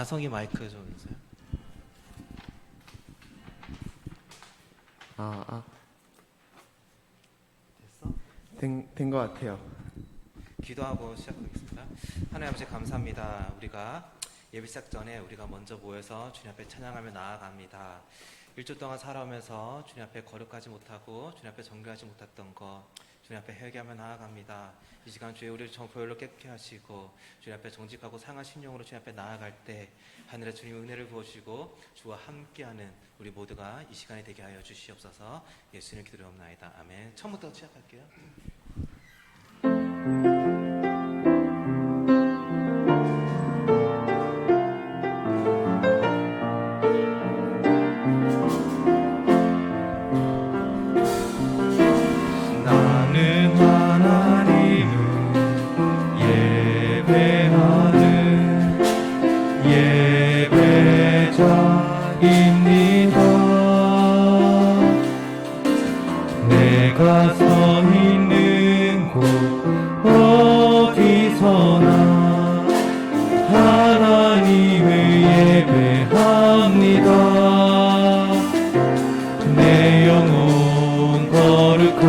나성이 마이크 좀 주세요. 됐어? 된 것 같아요. 기도하고 시작하겠습니다. 하나님 아버지 감사합니다. 우리가 예배 시작 전에 우리가 먼저 모여서 주님 앞에 찬양하며 나아갑니다. 일주 동안 살아오면서 주님 앞에 거룩하지 못하고 주님 앞에 정결하지 못했던 것 주님 앞에 회개하며 나아갑니다. 이 시간 주의 우리를 보혈로 깨끗게 하시고 주님 앞에 정직하고 상한 심령으로 주님 앞에 나아갈 때 하늘의 주님 은혜를 부어주시고 주와 함께하는 우리 모두가 이 시간이 되게 하여 주시옵소서. 예수님 기도드리옵나이다. 아멘. 처음부터 시작할게요. 나는 하나님을 예배하는 예배자입니다. 내가 서 있는 곳 어디서나 하나님을 예배합니다. 내 영혼 거룩한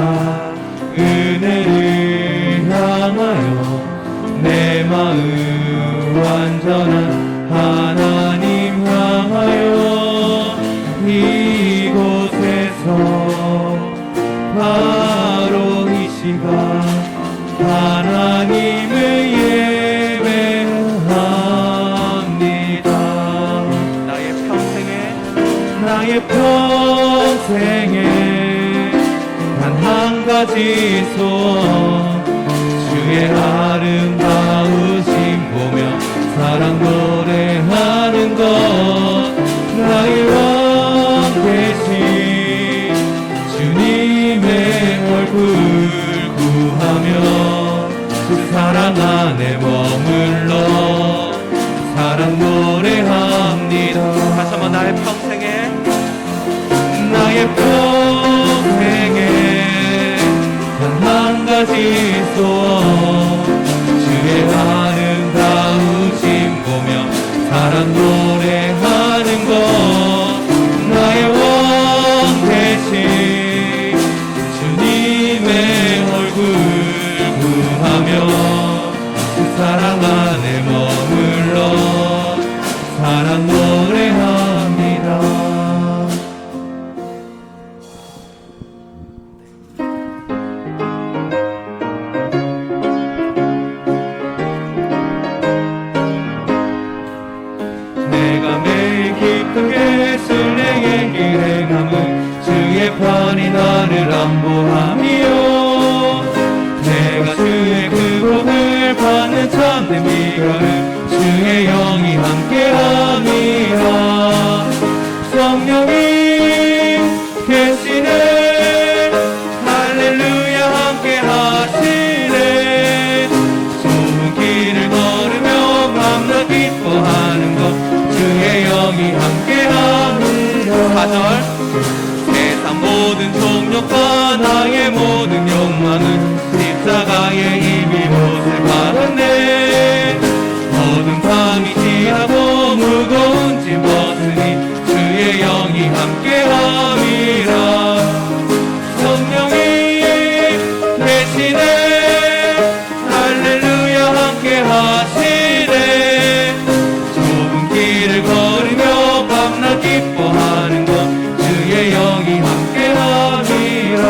은혜를 향하여 내 마음 완전한 하나님 향하여 이곳에서 바로 이 시간 하나님을 예배합니다. 나의 평생에 단 한 가지 소원 주의 아름다우심 보며 사랑 노래하는 것 나의 왕 되신 주님의 얼굴 구하며 그 사랑 안에 머물러 사랑 노래합니다. 다시 한번 나의 평생에 단 한 가지 소원 주의 아름다우심 보며 사랑 노래하는 것 나의 왕 되신 주님의 얼굴 구하며 그 사랑 안에 머물러 사랑 노래합니다. 내가 매일 기쁘게 순례의 길에 감은 주의 편이 나를 안보하며 내가 주의 그 복을 받는 참된 비결은 주의 영이 함께함이라. 성령이 계시네 할렐루야 함께하시네 좁은 길을 걸으며 밤낮 기뻐하는 것 주의 영이 함께합니다. 4절 세상 모든 종력과 나의 모든 욕망은 십자가에 이미 못을 받았네. 어두운 밤이 지나고 무거운 짐 벗으니 주의 영이 함께함이라. 성령이 계시네 할렐루야 함께하시네 좁은 길을 걸으며 밤낮 기뻐하는 것 주의 영이 함께함이라.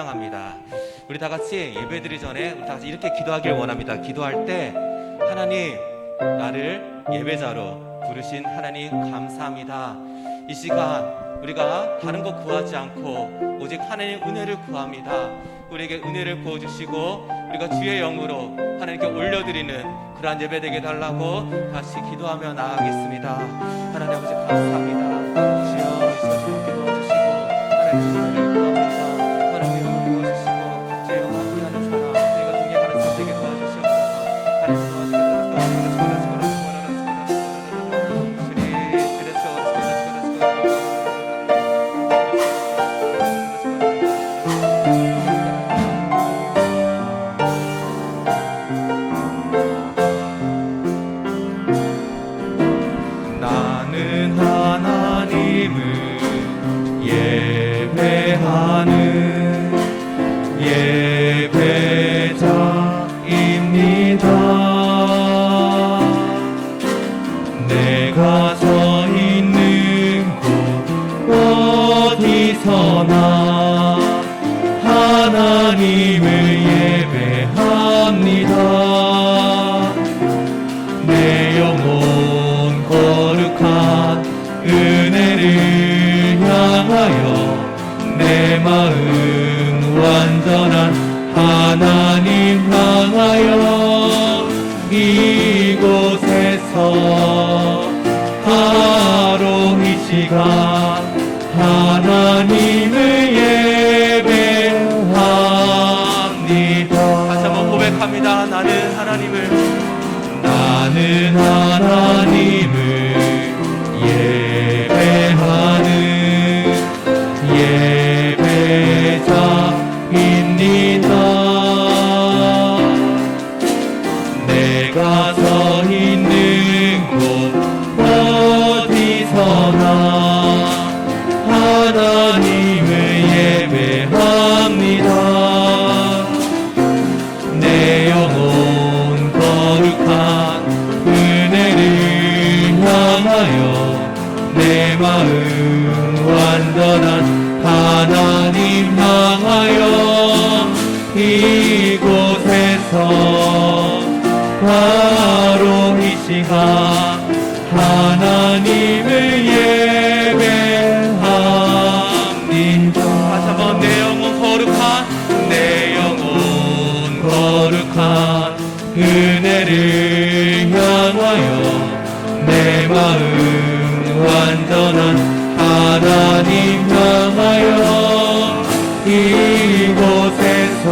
찬양합니다. 우리 다 같이 예배드리기 전에 우리 다 같이 이렇게 기도하길 원합니다. 기도할 때 하나님, 나를 예배자로 부르신 하나님 감사합니다. 이 시간 우리가 다른 거 구하지 않고 오직 하나님 은혜를 구합니다. 우리에게 은혜를 부어주시고 우리가 주의 영으로 하나님께 올려드리는 그러한 예배 되게 달라고 다시 기도하며 나아가겠습니다. 하나님 아버지 감사합니다. 주여 이 시간 주님께 도와주시고 하나님 은혜를 구합니다. 하나님 영을 부어주시고 주의 영과 함께하는 사람, 저희가 동행하는 사람 되게 도와주시옵소서. 하나님 도와주시옵소서. 나는 하나님을 예배하는 예배자입니다. 내가 서 있는 곳 어디서나 하나님을 예배합니다. 내 영혼 거룩한 은혜를 향하여 내 마음 완전한 하나님 향하여 이곳에서 바로 이 시간 하나님을 예배합니다. 다시 한번 고백합니다. 나는 하나님을 예배하는 예배자입니다. 내가 서 있는 곳 어디서나 하나님을 예배합니다. 내 영혼 거룩한 은혜를 향하여 내 마음 완전한 하나님 향하여 이곳에서 바로 이 시간 하나님을 예배합니다. 다시 한번 내 영혼 거룩한 은혜를 향하여 내 마음 완전한 하나님 향하여 이곳에서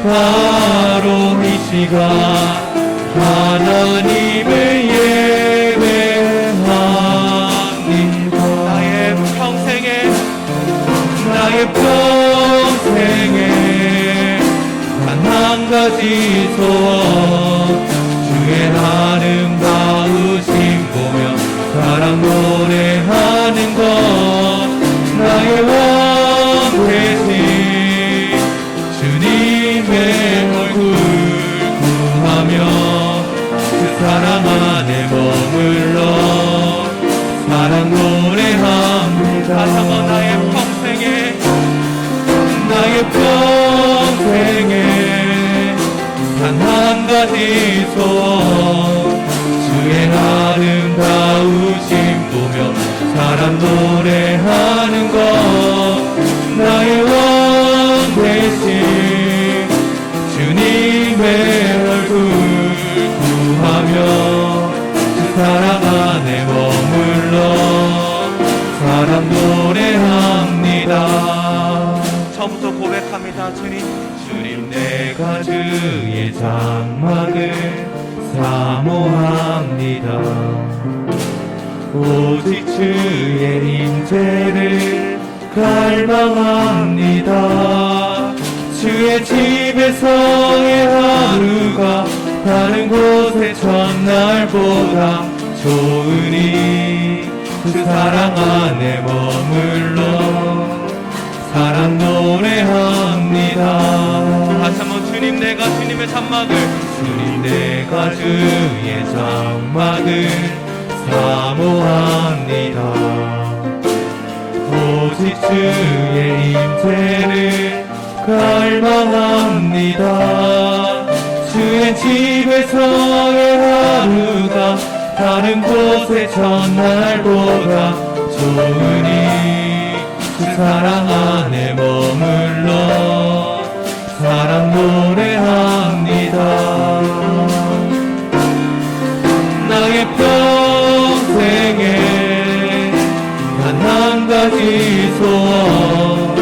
바로 이 시간 하나님을 예배합니다. 나의 평생에 단 한 가지 소원 주의 아름다우심 보며 사랑 노래하는 것 나의 왕 되신 주님의 얼굴 구하며 그 사랑 안에 머물러 사랑 노래합니다. 다시 한번 나의 평생에 단 한 가지 소원 주의 아름다우심 보며 사랑 노래하는 것 나의 왕 되신 주님의 얼굴 구하며 그 사랑 안에 머물러 사랑 노래합니다. 처음부터 고백합니다. 주님 내가 주의 장막을 사모합니다. 오직 주의 임재를 갈망합니다. 주의 집에서의 하루가 다른 곳의 첫날보다 좋으니 그 사랑 안에 머물러 사랑 노래합니다. 다시 한번 주님 내가 주님의 장막을 주의 장막을 사모합니다. 오직 주의 임재를 갈망합니다. 주의 집에서의 하루가 다른 곳의 전날보다 좋으니 주 사랑 안에 머물러 사랑 노래합니다. 나의 평생에 단 한 가지 소원,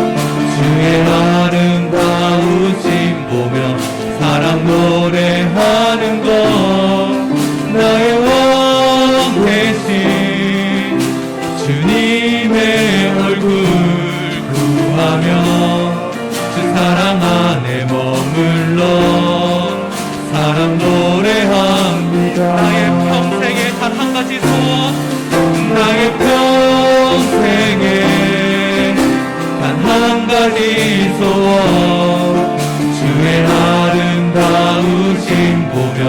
주의 아름다우심 보며 사랑 노래하는 것, 나의 왕 대신 주님의 얼굴 구하며 주 사랑 안에 머물러 사랑 노래합니다. 나의 평생에 단 한 가지 소원, 나의 평생에 단 한 가지 소원, 주의 아름다우심 보며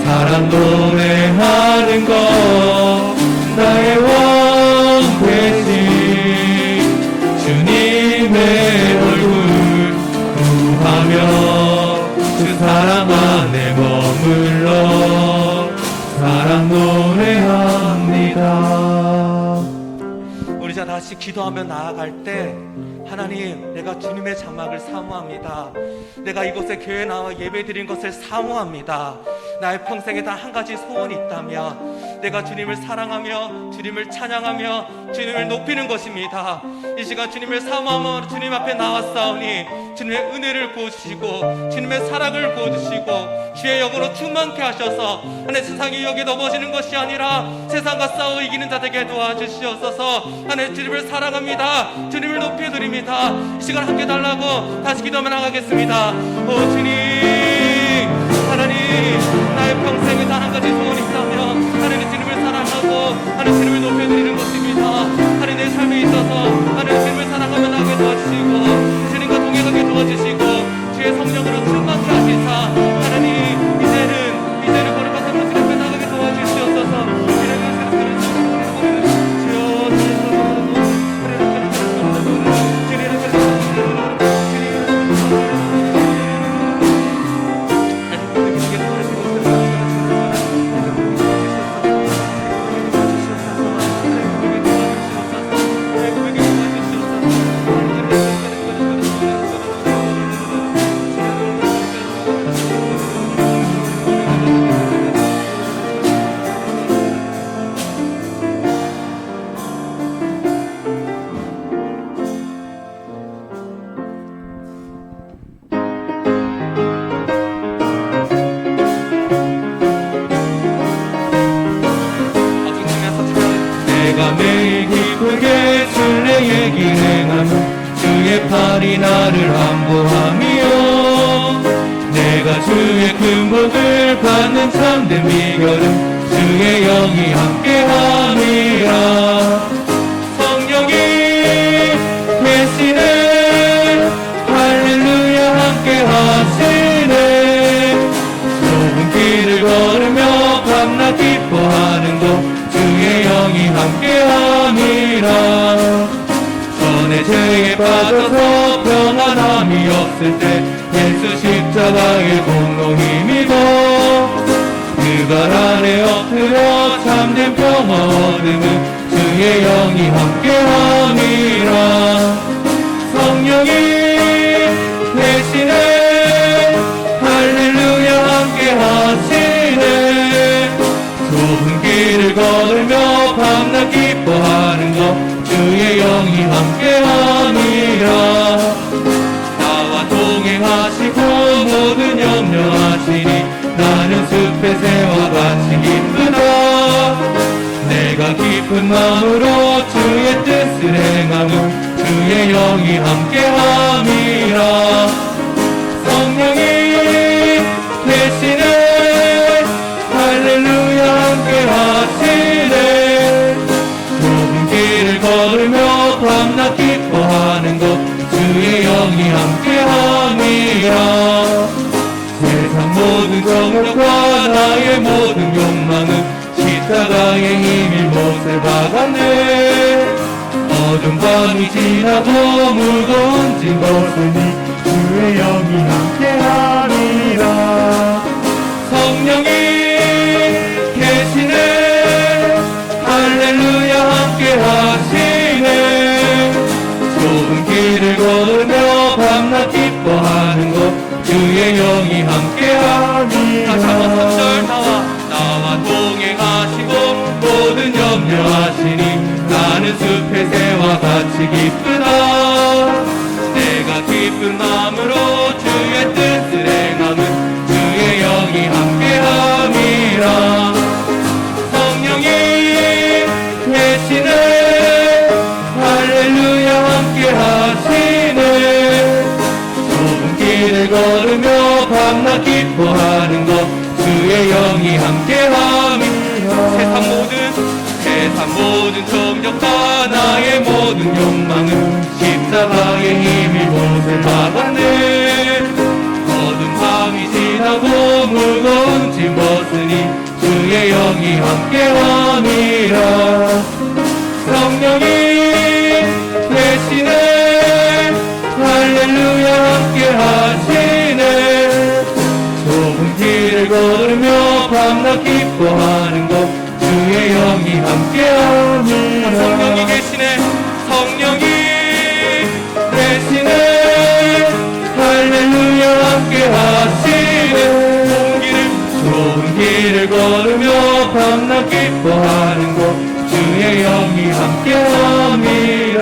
사랑 노래하는 것, 나의 왕 대신 주님의 얼굴 구하며 주 사랑 안에 머물러 사랑 노래합니다. 우리 자 다시 기도하며 나아갈 때, 하나님, 내가 주님의 장막을 사모합니다. 내가 이곳에 교회에 나와 예배드린 것을 사모합니다. 나의 평생에 단 한 가지 소원이 있다면 내가 주님을 사랑하며 주님을 찬양하며 주님을 높이는 것입니다. 이 시간 주님을 사모하며 주님 앞에 나왔사오니 주님의 은혜를 부어주시고 주님의 사랑을 부어주시고 주의 영으로 충만케 하셔서 하나님 세상이 여기 넘어지는 것이 아니라 세상과 싸워 이기는 자 되게 도와주시옵소서. 하나님 주님을 사랑합니다. 주님을 높여드립니다. 이 시간 함께 달라고 다시 기도하며 나가겠습니다. 오 주님, 하나님, 나의 평생에 단 한 가지 소원이 있다면 하나님 주님을 사랑하고 하나님 주님을 높여드리는 것입니다. 하나님 내 삶에 있어서 하나님 주님을 사랑하며 나가게 도와주시고 주님과 동행하게 도와주시고 주의 성령으로 충만케 하시사 하나님 이제는 거룩한 삶으로 주님 앞에 나가게 도와주시옵소서. 내가 매일 기쁘게 순례의 길 행하며 주의 팔이 나를 안보하며 내가 주의 큰 복을 받는 참된 비결은 주의 영이 함께함이라. 성령이 계시네, 할렐루야 함께하시네. 좁은 길을 걸으며 밤낮 기뻐하는 것 주의 영이 함께함이라. 전에 죄에 빠져서 평안함이 없을 때 예수 십자가의 공로 힘입어 그 발 아래 엎드려 참된 평화 얻음은 주의 영이 함께함이라. 성령이 대신에 할렐루야 함께하시네. 좁은 길을 걸으며 밤낮 기뻐하는 것 주의 영이 함께함이라. 나와 동행하시고 모든 염려하시니 나는 숲의 새와 같이 기쁘다. 내가 기쁜 마음으로 주의 뜻을 행함은 주의 영이 함께함이라. 성령이 계시네, 할렐루야 함께하시네. 좁은 길을 걸으며 밤낮 기뻐하는 것 주의 영이 함께함이라. 세상 모든 정욕과 나의 모든 욕망은 십자가의 힘이 못을 박았네. 어둠 어두운 밤이 지나고 무거운 짐 벗으니 주의 영이 함께함이라. 성령이 계시네 할렐루야 함께하시네. 좁은 길을 걸으며 밤낮 기뻐하는 것 주의 영이 함께함이라. 다시 한번 3절 나와 동행하시고 모든 염려하시니 나는 숲의 새와 같이 기쁘다. 내가 기쁜 마음으로 주의 뜻을 행함은 주의 영이 함께함이라. 성령이 계시네 할렐루야 함께하시네. 좁은 길을 걸으며 밤낮 기뻐하는 것 주의 영이 함께함이라. 세상 모든 정욕과 나의 모든 욕망은 십자가의 힘이 못을 막았네. 어두운 밤이 지나고 무거운 짐 벗으니 주의 영이 함께함이라. 성령이 계시네 할렐루야 함께하시네. 좁은 길을 걸으며 밤낮 기뻐하는 것 주의 영이 함께함이라. 성령이 계시네 성령이 계시네 할렐루야 함께하시네. 좁은 길을 걸으며 밤낮 기뻐하는 것 주의 영이 함께함이라.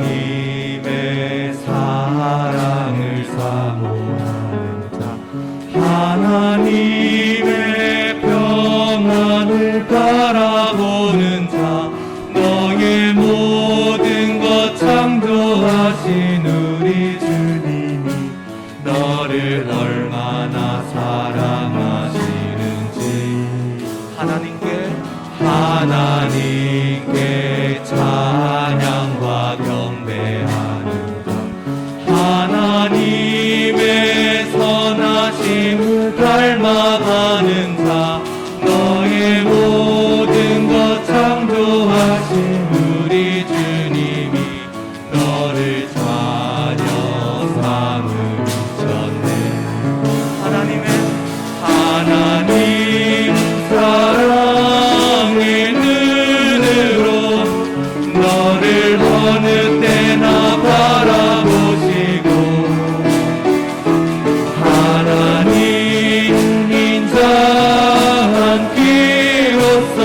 하나님의 사랑을 사모하는 자, 하나님의 평안을 바라보는 자, 너의 모든 것 창조하신 우리 주님이 너를 얼마나 사랑하시는지 하나님께 찬양과 경배하는 자, 하나님의 선하심을 닮아가는 자, 너의 모든 것 창조하신 우리 주님이 너를 자녀 삼으셨네. 하나님 사랑의 눈으로 너를 어느 때나 바라보시고 하나님 인자한 귀로서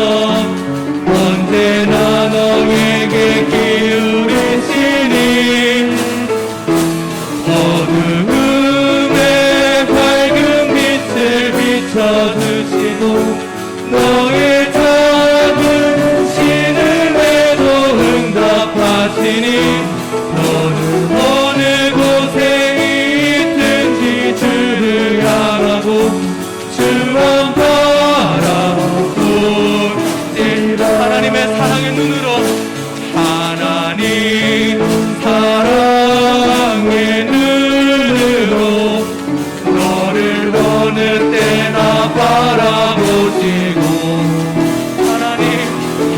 언제나 너에게 기울이시니 어두움에 밝은 빛을 비춰주시고 너의 작은 신음에도 응답하시니 너는 어느 곳에 있든지 주를 향하고 주만 바라보리라. 하나님의 사랑의 눈으로 하나님 사랑의 눈으로 너를 어느 때나 바라보시고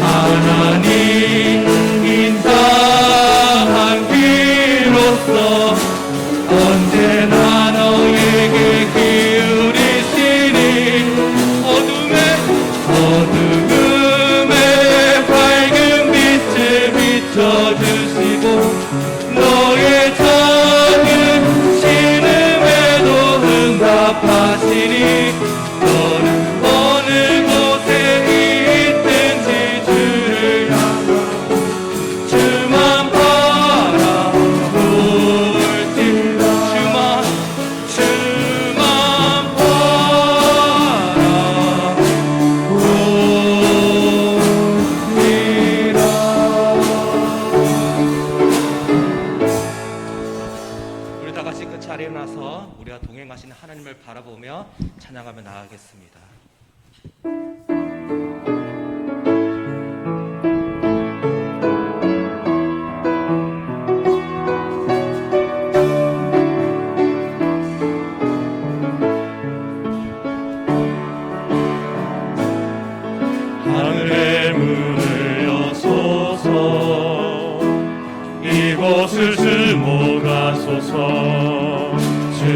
하나님 인자한 귀로서 언제나 너에게 기울이시니 어둠에 밝은 빛을 비춰주시고 너의 작은 신음에도 응답하시니 너는 어느 곳에 있든지 주를 향하고 주만 바라볼지라. 주만 바라볼지라. 우리 다 같이 그 자리에 나서 우리가 동행하시는 하나님을 바라보며 찬양하며 나아가겠습니다.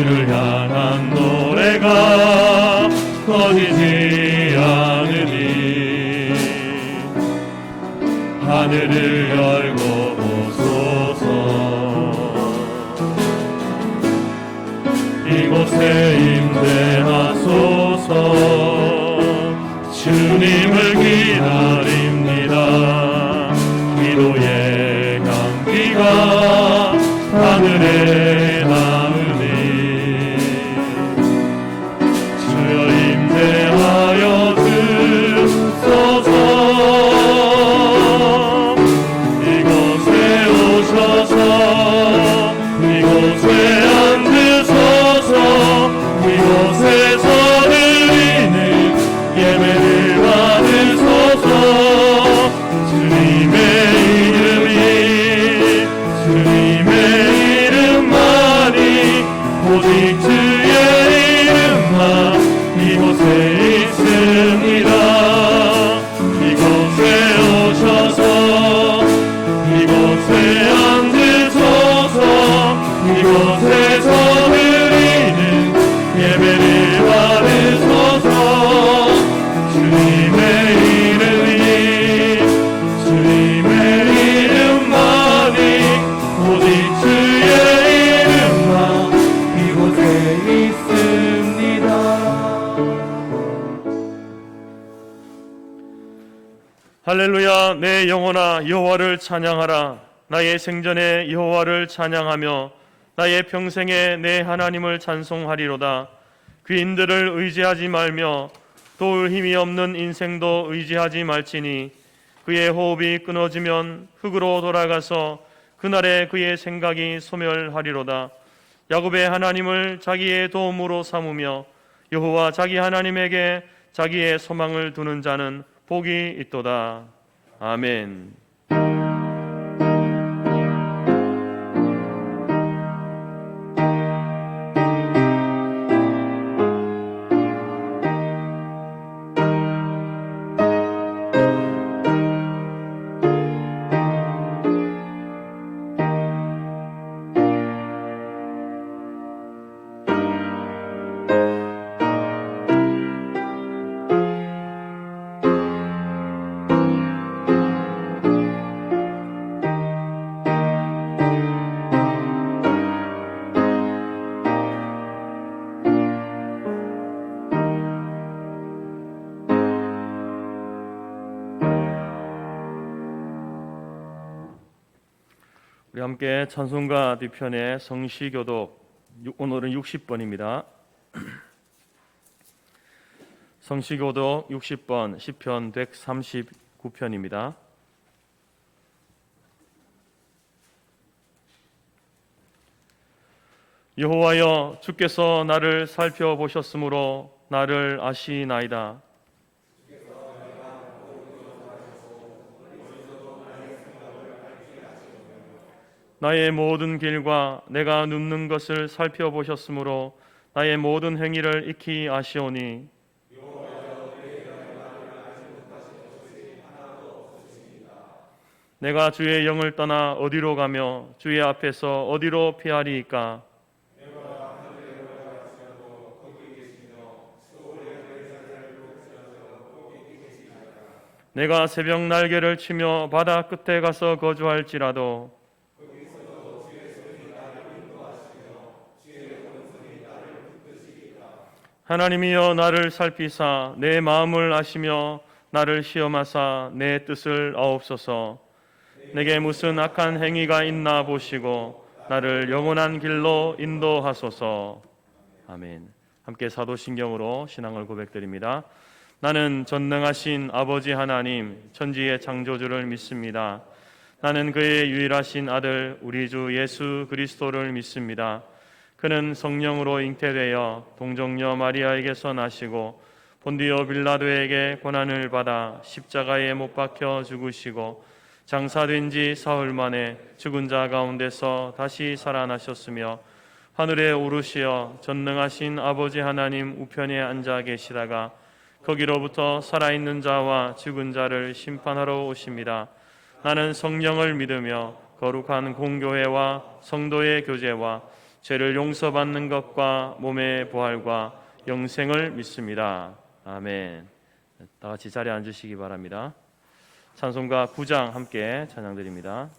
주를 향한 노래가 꺼지지 않으니 하늘을 열고 보소서. 이곳에 임재하소서. 주님을 기다립니다. 기도의 향기가 하늘에 닿으니 주여 임재하여 주소서. 이곳에 오셔서 이곳에 앉으소서. 이곳에서 드리는 예배를 받으소서. 주님의 이름만이 오직 주의 이름만 이곳에 있습니다. 이곳에 오셔서 이곳에 앉으소서. 이곳에서 드리는 예배를 받으소서. 주님의 이름만이 오직 주의 이름만 이곳에 있습니다. 할렐루야. 내 영혼아 여호와를 찬양하라. 나의 생전에 여호와를 찬양하며 나의 평생에 내 하나님을 찬송하리로다. 귀인들을 의지하지 말며 도울 힘이 없는 인생도 의지하지 말지니 그의 호흡이 끊어지면 흙으로 돌아가서 그날에 그의 생각이 소멸하리로다. 야곱의 하나님을 자기의 도움으로 삼으며 여호와 자기 하나님에게 자기의 소망을 두는 자는 복이 있도다. 아멘. 우리 함께 찬송가 뒤편의 성시교독, 오늘은 60번입니다. 성시교독 60번 시편 139편입니다. 여호와여, 주께서 나를 살펴보셨으므로 나를 아시나이다. 나의 모든 길과 내가 눕는 것을 살펴보셨으므로 나의 모든 행위를 익히 아시오니 내가 주의 영을 떠나 어디로 가며 주의 앞에서 어디로 피하리이까? 내가 새벽 날개를 치며 바다 끝에 가서 거주할지라도 하나님이여 나를 살피사 내 마음을 아시며 나를 시험하사 내 뜻을 아옵소서. 내게 무슨 악한 행위가 있나 보시고 나를 영원한 길로 인도하소서. 아멘. 함께 사도신경으로 신앙을 고백드립니다. 나는 전능하신 아버지 하나님 천지의 창조주를 믿습니다. 나는 그의 유일하신 아들 우리 주 예수 그리스도를 믿습니다. 그는 성령으로 잉태되어 동정녀 마리아에게서 나시고 본디오 빌라도에게 고난을 받아 십자가에 못 박혀 죽으시고 장사된 지 사흘 만에 죽은 자 가운데서 다시 살아나셨으며 하늘에 오르시어 전능하신 아버지 하나님 우편에 앉아 계시다가 거기로부터 살아있는 자와 죽은 자를 심판하러 오십니다. 나는 성령을 믿으며 거룩한 공교회와 성도의 교제와 죄를 용서받는 것과 몸의 부활과 영생을 믿습니다. 아멘. 다 같이 자리에 앉으시기 바랍니다. 찬송가 9장 함께 찬양드립니다.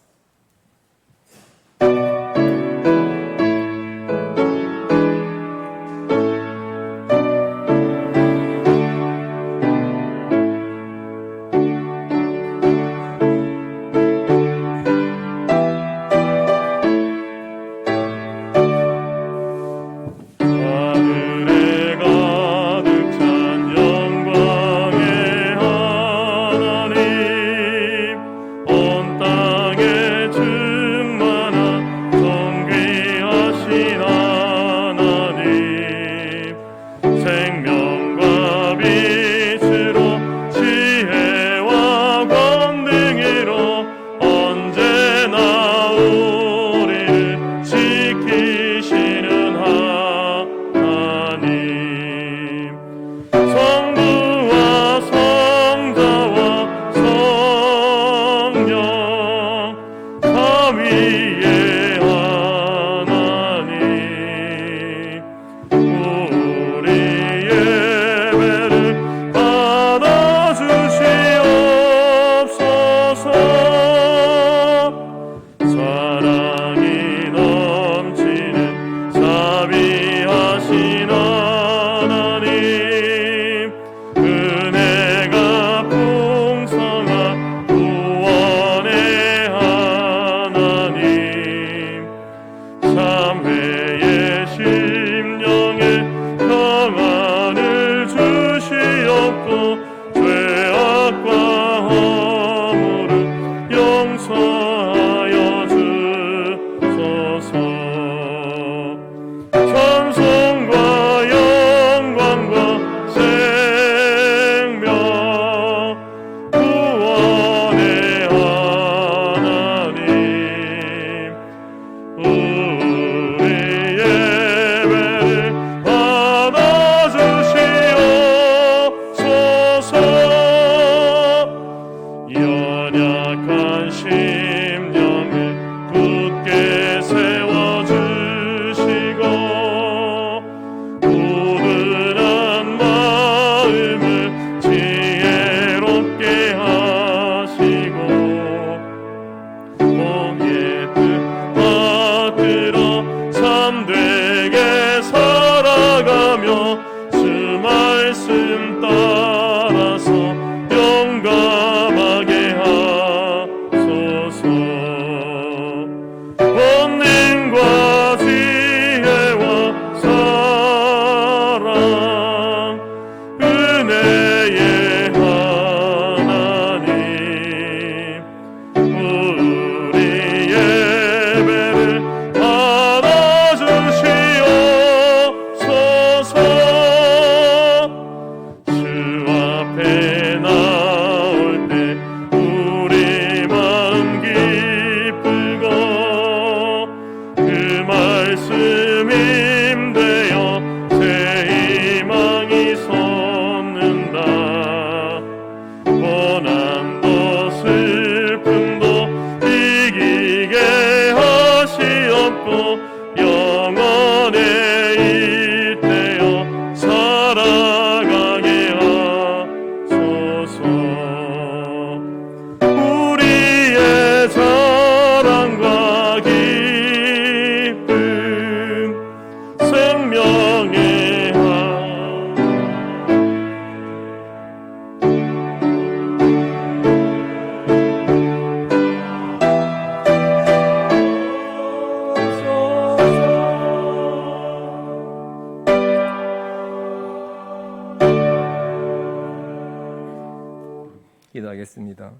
기도하겠습니다.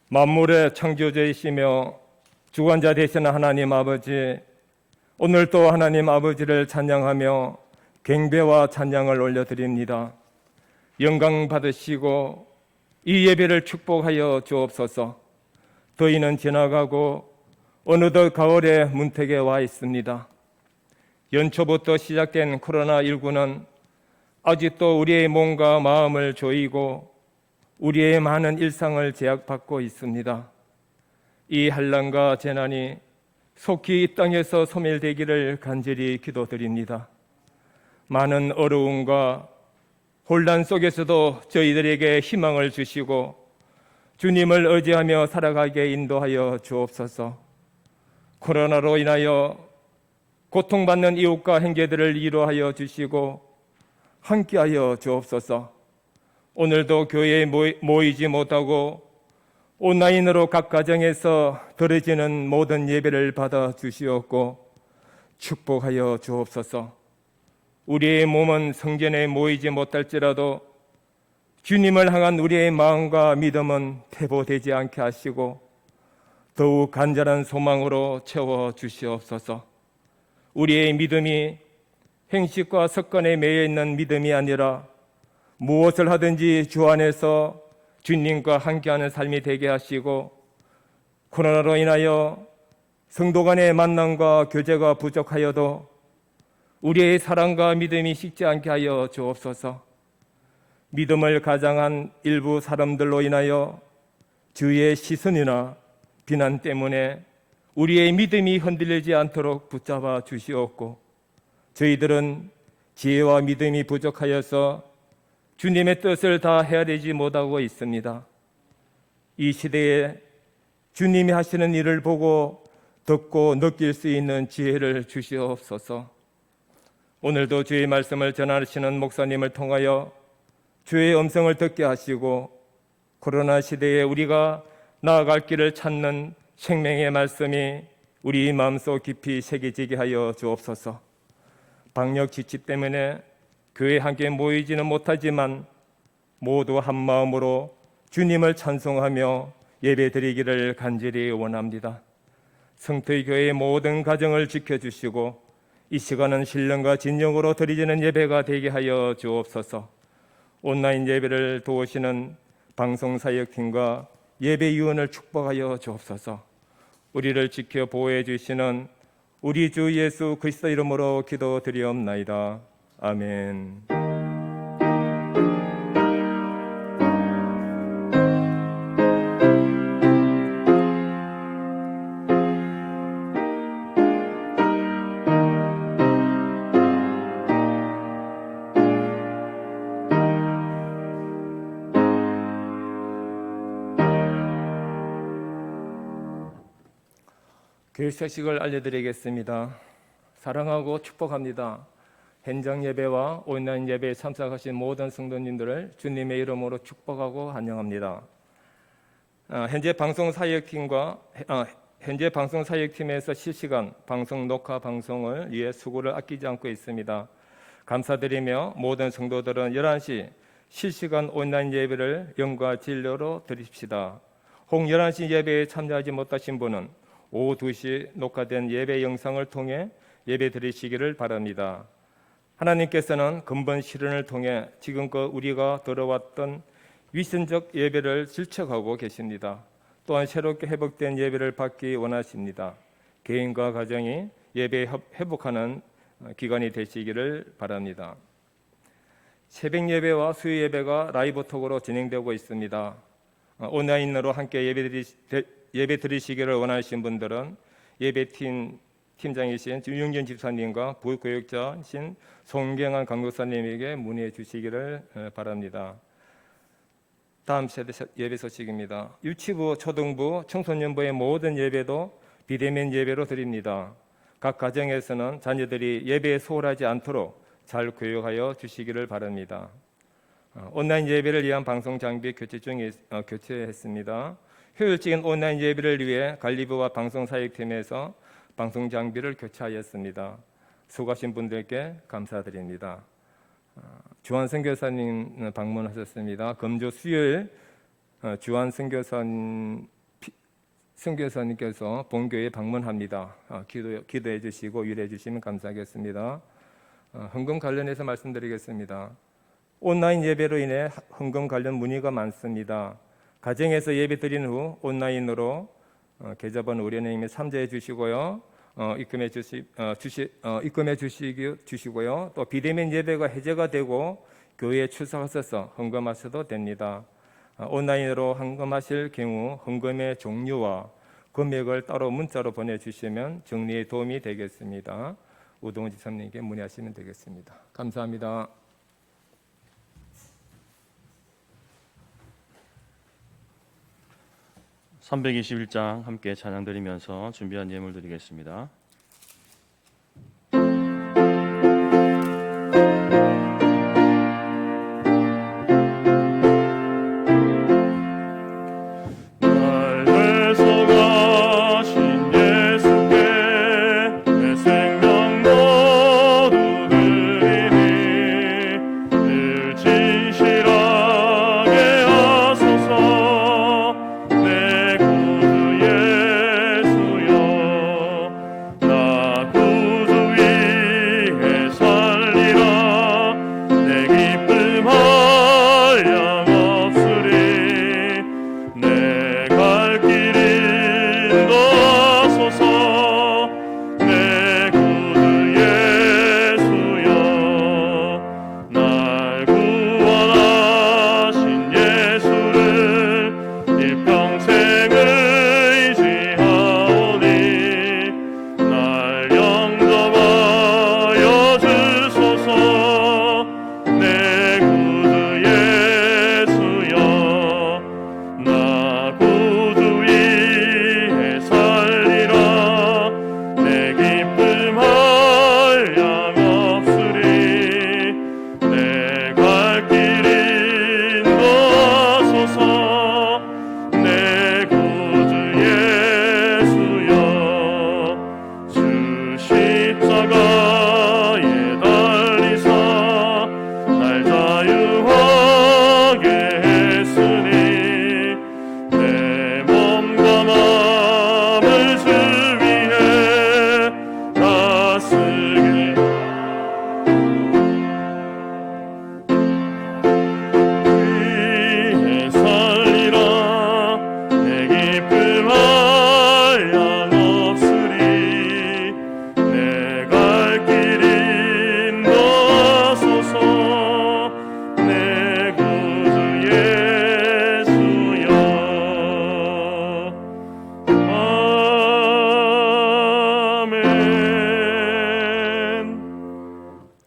만물의 창조주이시며 주관자 되시는 하나님 아버지, 오늘도 하나님 아버지를 찬양하며 경배와 찬양을 올려드립니다. 영광 받으시고 이 예배를 축복하여 주옵소서. 더위는 지나가고 어느덧 가을의 문턱에 와 있습니다. 연초부터 시작된 코로나19는 아직도 우리의 몸과 마음을 조이고 우리의 많은 일상을 제약받고 있습니다. 이 환난과 재난이 속히 이 땅에서 소멸되기를 간절히 기도드립니다. 많은 어려움과 혼란 속에서도 저희들에게 희망을 주시고 주님을 의지하며 살아가게 인도하여 주옵소서. 코로나로 인하여 고통받는 이웃과 형제들을 위로하여 주시고 함께하여 주옵소서. 오늘도 교회에 모이지 못하고 온라인으로 각 가정에서 드려지는 모든 예배를 받아 주시옵고 축복하여 주옵소서. 우리의 몸은 성전에 모이지 못할지라도 주님을 향한 우리의 마음과 믿음은 퇴보되지 않게 하시고 더욱 간절한 소망으로 채워 주시옵소서. 우리의 믿음이 행식과 습관에 매여 있는 믿음이 아니라 무엇을 하든지 주 안에서 주님과 함께하는 삶이 되게 하시고 코로나로 인하여 성도 간의 만남과 교제가 부족하여도 우리의 사랑과 믿음이 식지 않게 하여 주옵소서. 믿음을 가장한 일부 사람들로 인하여 주의 시선이나 비난 때문에 우리의 믿음이 흔들리지 않도록 붙잡아 주시옵고 저희들은 지혜와 믿음이 부족하여서 주님의 뜻을 다 헤아리지 못하고 있습니다. 이 시대에 주님이 하시는 일을 보고 듣고 느낄 수 있는 지혜를 주시옵소서. 오늘도 주의 말씀을 전하시는 목사님을 통하여 주의 음성을 듣게 하시고 코로나 시대에 우리가 나아갈 길을 찾는 생명의 말씀이 우리 마음속 깊이 새겨지게 하여 주옵소서. 방역 지침 때문에 교회 함께 모이지는 못하지만 모두 한 마음으로 주님을 찬송하며 예배드리기를 간절히 원합니다. 성토의 교회의 모든 가정을 지켜주시고 이 시간은 신령과 진정으로 드리지는 예배가 되게 하여 주옵소서. 온라인 예배를 도우시는 방송사역팀과 예배위원을 축복하여 주옵소서. 우리를 지켜 보호해 주시는 우리 주 예수 그리스도 이름으로 기도드리옵나이다. 아멘. 교육 소식을 알려드리겠습니다. 사랑하고 축복합니다. 현장 예배와 온라인 예배에 참석하신 모든 성도님들을 주님의 이름으로 축복하고 환영합니다. 현재 방송 사역팀에서 실시간 방송 녹화 방송을 위해 수고를 아끼지 않고 있습니다. 감사드리며 모든 성도들은 11시 실시간 온라인 예배를 영과 진료로 드립시다. 혹 11시 예배에 참여하지 못하신 분은 오후 2시 녹화된 예배 영상을 통해 예배 드리시기를 바랍니다. 하나님께서는 근본 실현을 통해 지금껏 우리가 들어왔던 위선적 예배를 질책하고 계십니다. 또한 새롭게 회복된 예배를 받기 원하십니다. 개인과 가정이 예배 회복하는 기간이 되시기를 바랍니다. 새벽 예배와 수요 예배가 라이브 톡으로 진행되고 있습니다. 온라인으로 함께 예배 드리시기를 원하시는 분들은 예배팀 팀장이신 윤영전 집사님과 부교육자신 송경환 강목사님에게 문의해 주시기를 바랍니다. 다음 세대 예배 소식입니다. 유치부, 초등부, 청소년부의 모든 예배도 비대면 예배로 드립니다. 각 가정에서는 자녀들이 예배에 소홀하지 않도록 잘 교육하여 주시기를 바랍니다. 온라인 예배를 위한 방송 장비 교체했습니다. 효율적인 온라인 예배를 위해 관리부와 방송사역팀에서 방송 장비를 교체하였습니다. 수고하신 분들께 감사드립니다. 주한 선교사님 방문하셨습니다. 금주 수요일 주한 선교사님께서 본교에 방문합니다. 기도해 주시고 위로해 주시면 감사하겠습니다. 헌금 관련해서 말씀드리겠습니다. 온라인 예배로 인해 헌금 관련 문의가 많습니다. 가정에서 예배 드린 후 온라인으로 계좌번호 우리은행에 참조해 주시고요. 입금해 주시고요. 또 비대면 예배가 해제가 되고 교회에 출석하셔서 헌금하셔도 됩니다. 온라인으로 헌금하실 경우 헌금의 종류와 금액을 따로 문자로 보내주시면 정리에 도움이 되겠습니다. 우동훈 지사님께 문의하시면 되겠습니다. 감사합니다. (321장) 함께 찬양 드리면서 준비한 예물 드리겠습니다.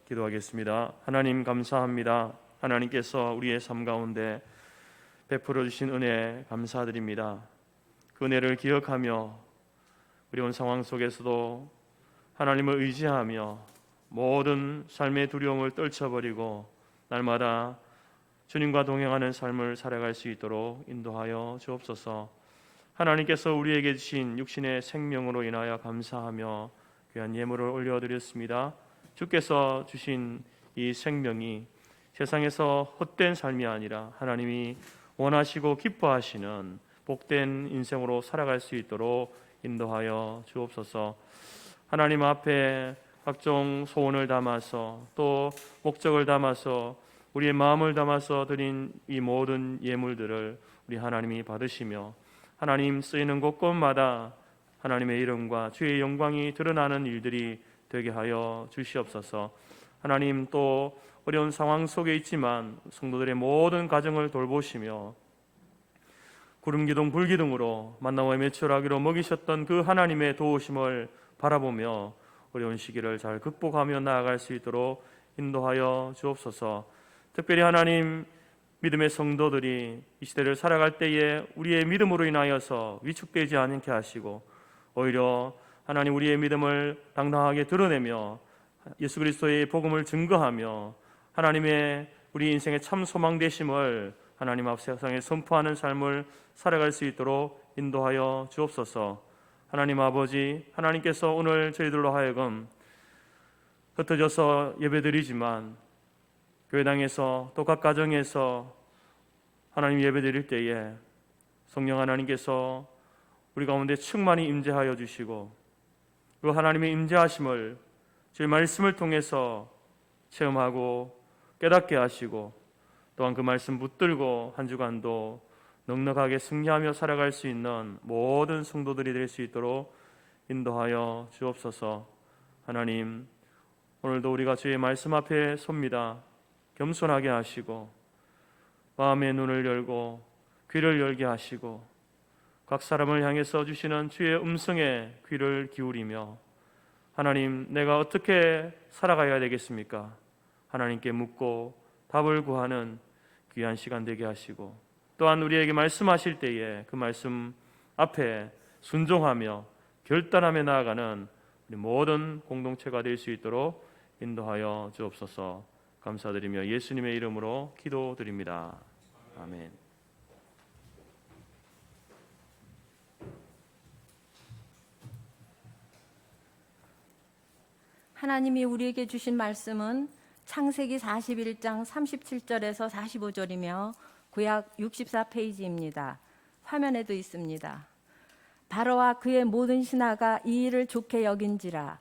기도하겠습니다. 하나님 감사합니다. 하나님께서 우리의 삶 가운데 베풀어 주신 은혜 감사드립니다. 그 은혜를 기억하며 어려운 상황 속에서도 하나님을 의지하며 모든 삶의 두려움을 떨쳐버리고 날마다 주님과 동행하는 삶을 살아갈 수 있도록 인도하여 주옵소서. 하나님께서 우리에게 주신 육신의 생명으로 인하여 감사하며 귀한 예물을 올려드렸습니다. 주께서 주신 이 생명이 세상에서 헛된 삶이 아니라 하나님이 원하시고 기뻐하시는 복된 인생으로 살아갈 수 있도록 인도하여 주옵소서. 하나님 앞에 각종 소원을 담아서 또 목적을 담아서 우리의 마음을 담아서 드린 이 모든 예물들을 우리 하나님이 받으시며 하나님 쓰이는 곳곳마다 하나님의 이름과 주의 영광이 드러나는 일들이 되게 하여 주시옵소서. 하나님 또 어려운 상황 속에 있지만 성도들의 모든 가정을 돌보시며 구름기둥 불기둥으로 만나와 매출하기로 먹이셨던 그 하나님의 도우심을 바라보며 어려운 시기를 잘 극복하며 나아갈 수 있도록 인도하여 주옵소서. 특별히 하나님 믿음의 성도들이 이 시대를 살아갈 때에 우리의 믿음으로 인하여서 위축되지 않게 하시고 오히려 하나님 우리의 믿음을 당당하게 드러내며 예수 그리스도의 복음을 증거하며 하나님의 우리 인생의 참 소망 되심을 하나님 앞 세상에 선포하는 삶을 살아갈 수 있도록 인도하여 주옵소서. 하나님 아버지, 하나님께서 오늘 저희들로 하여금 흩어져서 예배드리지만 교회당에서 또 각 가정에서 하나님 예배드릴 때에 성령 하나님께서 우리 가운데 충만히 임재하여 주시고 그 하나님의 임재하심을 주의 말씀을 통해서 체험하고 깨닫게 하시고 또한 그 말씀 붙들고 한 주간도 넉넉하게 승리하며 살아갈 수 있는 모든 성도들이 될 수 있도록 인도하여 주옵소서. 하나님, 오늘도 우리가 주의 말씀 앞에 섭니다. 겸손하게 하시고 마음의 눈을 열고 귀를 열게 하시고 각 사람을 향해서 주시는 주의 음성에 귀를 기울이며 하나님, 내가 어떻게 살아가야 되겠습니까? 하나님께 묻고 답을 구하는 귀한 시간 되게 하시고, 또한 우리에게 말씀하실 때에 그 말씀 앞에 순종하며 결단하며 나아가는 우리 모든 공동체가 될 수 있도록 인도하여 주옵소서. 감사드리며 예수님의 이름으로 기도드립니다. 아멘. 하나님이 우리에게 주신 말씀은 창세기 41장 37절에서 45절이며 구약 64페이지입니다. 화면에도 있습니다. 바로와 그의 모든 신하가 이 일을 좋게 여긴지라.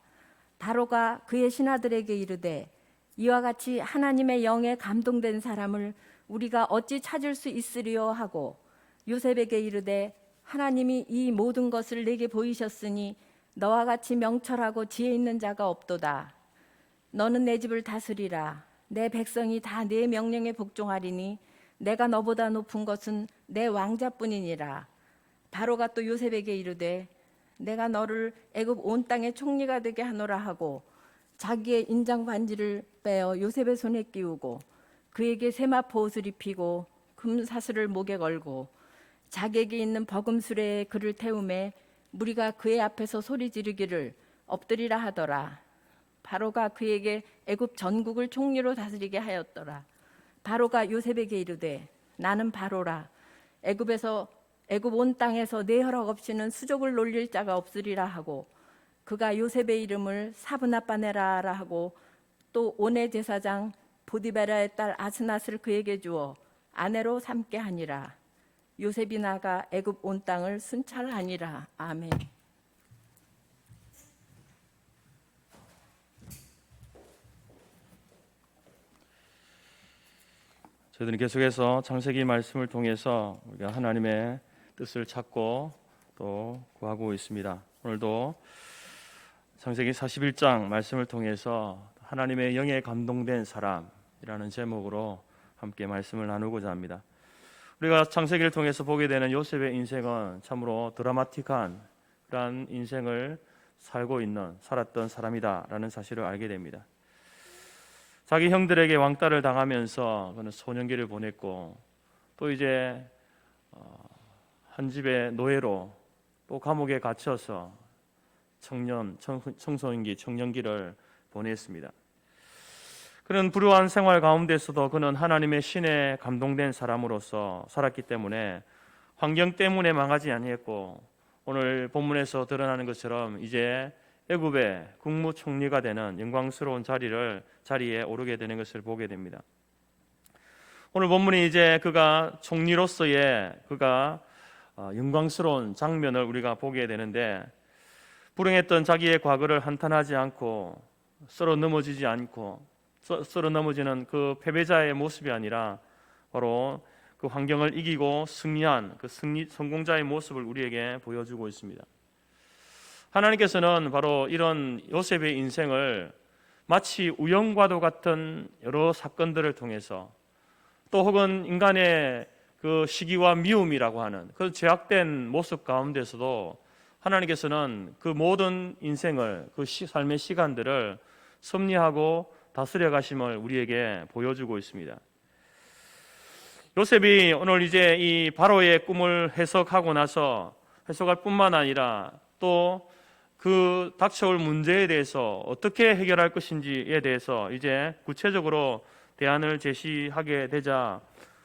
바로가 그의 신하들에게 이르되 이와 같이 하나님의 영에 감동된 사람을 우리가 어찌 찾을 수 있으리요 하고 요셉에게 이르되 하나님이 이 모든 것을 내게 보이셨으니 너와 같이 명철하고 지혜 있는 자가 없도다. 너는 내 집을 다스리라. 내 백성이 다 내 명령에 복종하리니 내가 너보다 높은 것은 내 왕자뿐이니라. 바로가 또 요셉에게 이르되 내가 너를 애굽 온 땅의 총리가 되게 하노라 하고 자기의 인장 반지를 빼어 요셉의 손에 끼우고 그에게 세마포 옷을 입히고 금사슬을 목에 걸고 자객이 있는 버금수레에 그를 태우매 무리가 그의 앞에서 소리 지르기를 엎드리라 하더라. 바로가 그에게 애굽 전국을 총리로 다스리게 하였더라. 바로가 요셉에게 이르되 나는 바로라. 애굽 온 땅에서 내 허락 없이는 수족을 놀릴 자가 없으리라 하고 그가 요셉의 이름을 사브나빠네라라 하고 또 온의 제사장 보디베라의 딸 아스낫을 그에게 주어 아내로 삼게 하니라. 요셉이 나가 애굽 온 땅을 순찰하니라. 아멘. 저희들은 계속해서 창세기 말씀을 통해서 우리가 하나님의 뜻을 찾고 또 구하고 있습니다. 오늘도 창세기 41장 말씀을 통해서 하나님의 영에 감동된 사람이라는 제목으로 함께 말씀을 나누고자 합니다. 우리가 창세기를 통해서 보게 되는 요셉의 인생은 참으로 드라마틱한 그런 인생을 살았던 사람이다라는 사실을 알게 됩니다. 자기 형들에게 왕따를 당하면서 그는 소년기를 보냈고 또 이제 한 집의 노예로 또 감옥에 갇혀서 청소년기를 보냈습니다. 그런 불우한 생활 가운데서도 그는 하나님의 신에 감동된 사람으로서 살았기 때문에 환경 때문에 망하지 아니했고 오늘 본문에서 드러나는 것처럼 이제 애굽의 국무총리가 되는 영광스러운 자리에 오르게 되는 것을 보게 됩니다. 오늘 본문이 이제 그가 총리로서의 영광스러운 장면을 우리가 보게 되는데 불행했던 자기의 과거를 한탄하지 않고 썰어 넘어지는 그 패배자의 모습이 아니라 바로 그 환경을 이기고 승리한 그 성공자의 모습을 우리에게 보여주고 있습니다. 하나님께서는 바로 이런 요셉의 인생을 마치 우연과도 같은 여러 사건들을 통해서 또 혹은 인간의 그 시기와 미움이라고 하는 그 제약된 모습 가운데서도 하나님께서는 그 모든 인생을 그 삶의 시간들을 섭리하고 다스려 가심을 우리에게 보여주고 있습니다. 요셉이 오늘 이제 이 바로의 꿈을 해석하고 나서 해석할 뿐만 아니라 또 그 닥쳐올 문제에 대해서 어떻게 해결할 것인지에 대해서 이제 구체적으로 대안을 제시하게 되자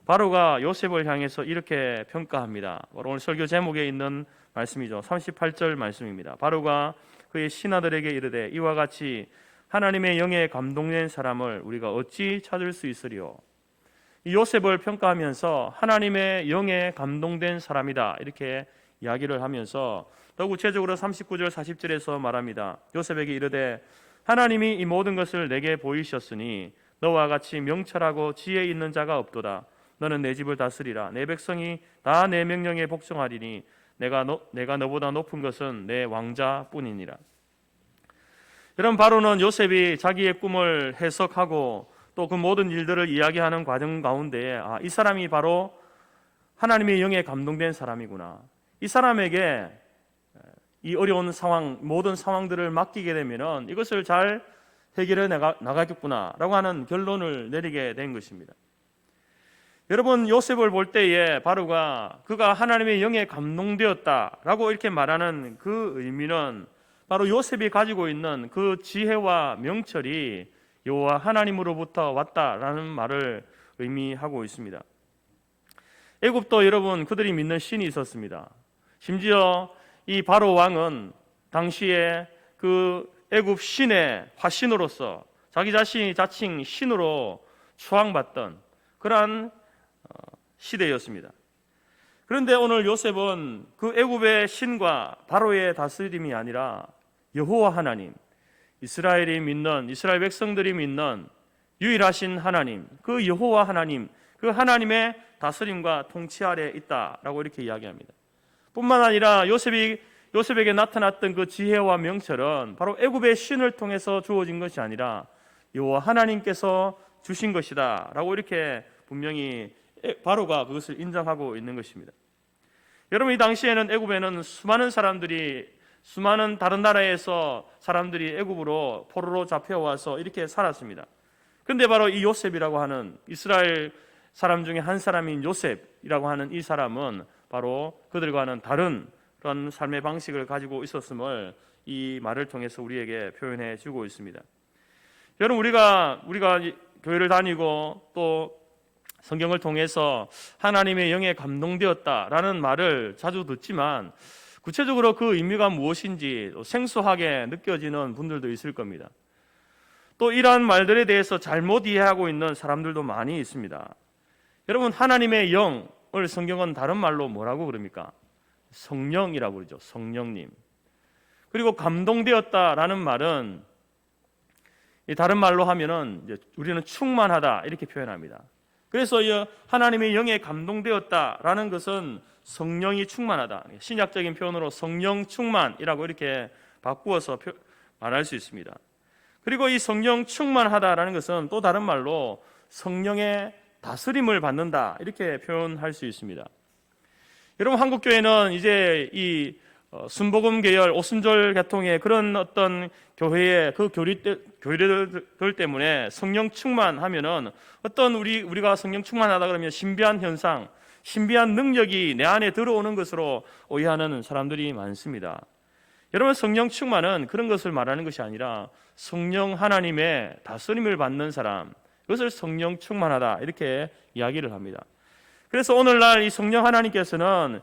바로가 요셉을 향해서 이렇게 평가합니다. 바로 오늘 설교 제목에 있는 말씀이죠. 38절 말씀입니다. 바로가 그의 신하들에게 이르되 이와 같이 하나님의 영에 감동된 사람을 우리가 어찌 찾을 수 있으리요. 이 요셉을 평가하면서 하나님의 영에 감동된 사람이다 이렇게 이야기를 하면서 더 구체적으로 39절 40절에서 말합니다. 요셉에게 이르되 하나님이 이 모든 것을 내게 보이셨으니 너와 같이 명철하고 지혜 있는 자가 없도다. 너는 내 집을 다스리라. 내 백성이 다 내 명령에 복종하리니 내가 너보다 높은 것은 내 왕자뿐이니라. 여러분 바로는 요셉이 자기의 꿈을 해석하고 또 그 모든 일들을 이야기하는 과정 가운데 이 사람이 바로 하나님의 영에 감동된 사람이구나. 이 사람에게 이 어려운 상황, 모든 상황들을 맡기게 되면은 이것을 잘 해결해 나가겠구나라고 하는 결론을 내리게 된 것입니다. 여러분, 요셉을 볼 때에 바로가 그가 하나님의 영에 감동되었다라고 이렇게 말하는 그 의미는 바로 요셉이 가지고 있는 그 지혜와 명철이 여호와 하나님으로부터 왔다라는 말을 의미하고 있습니다. 애굽도 여러분 그들이 믿는 신이 있었습니다. 심지어 이 바로 왕은 당시에 그 애굽 신의 화신으로서 자기 자신이 자칭 신으로 추앙받던 그러한 시대였습니다. 그런데 오늘 요셉은 그 애굽의 신과 바로의 다스림이 아니라 여호와 하나님, 이스라엘 백성들이 믿는 유일하신 하나님, 그 여호와 하나님, 그 하나님의 다스림과 통치 아래 있다라고 이렇게 이야기합니다. 뿐만 아니라 요셉에게 나타났던 그 지혜와 명철은 바로 애굽의 신을 통해서 주어진 것이 아니라 여호와 하나님께서 주신 것이다라고 이렇게 분명히 바로가 그것을 인정하고 있는 것입니다. 여러분, 이 당시에는 애굽에는 수많은 다른 나라에서 사람들이 애굽으로 포로로 잡혀와서 이렇게 살았습니다. 그런데 바로 이 요셉이라고 하는 이스라엘 사람 중에 한 사람인 요셉이라고 하는 이 사람은 바로 그들과는 다른 그런 삶의 방식을 가지고 있었음을 이 말을 통해서 우리에게 표현해 주고 있습니다. 여러분, 우리가 교회를 다니고 또 성경을 통해서 하나님의 영에 감동되었다라는 말을 자주 듣지만 구체적으로 그 의미가 무엇인지 생소하게 느껴지는 분들도 있을 겁니다. 또 이러한 말들에 대해서 잘못 이해하고 있는 사람들도 많이 있습니다. 여러분, 하나님의 영을 성경은 다른 말로 뭐라고 그럽니까? 성령이라고 그러죠. 성령님. 그리고 감동되었다라는 말은 다른 말로 하면은 우리는 충만하다 이렇게 표현합니다. 그래서 하나님의 영에 감동되었다라는 것은 성령이 충만하다. 신약적인 표현으로 성령 충만이라고 이렇게 바꾸어서 말할 수 있습니다. 그리고 이 성령 충만하다라는 것은 또 다른 말로 성령의 다스림을 받는다 이렇게 표현할 수 있습니다. 여러분, 한국교회는 이제 이 순복음 계열 오순절 계통의 그런 어떤 교회의 그 교리들 때문에 성령 충만하면은 어떤 우리가 성령 충만하다 그러면 신비한 현상, 신비한 능력이 내 안에 들어오는 것으로 오해하는 사람들이 많습니다. 여러분, 성령 충만은 그런 것을 말하는 것이 아니라 성령 하나님의 다스림을 받는 사람, 그것을 성령 충만하다 이렇게 이야기를 합니다. 그래서 오늘날 이 성령 하나님께서는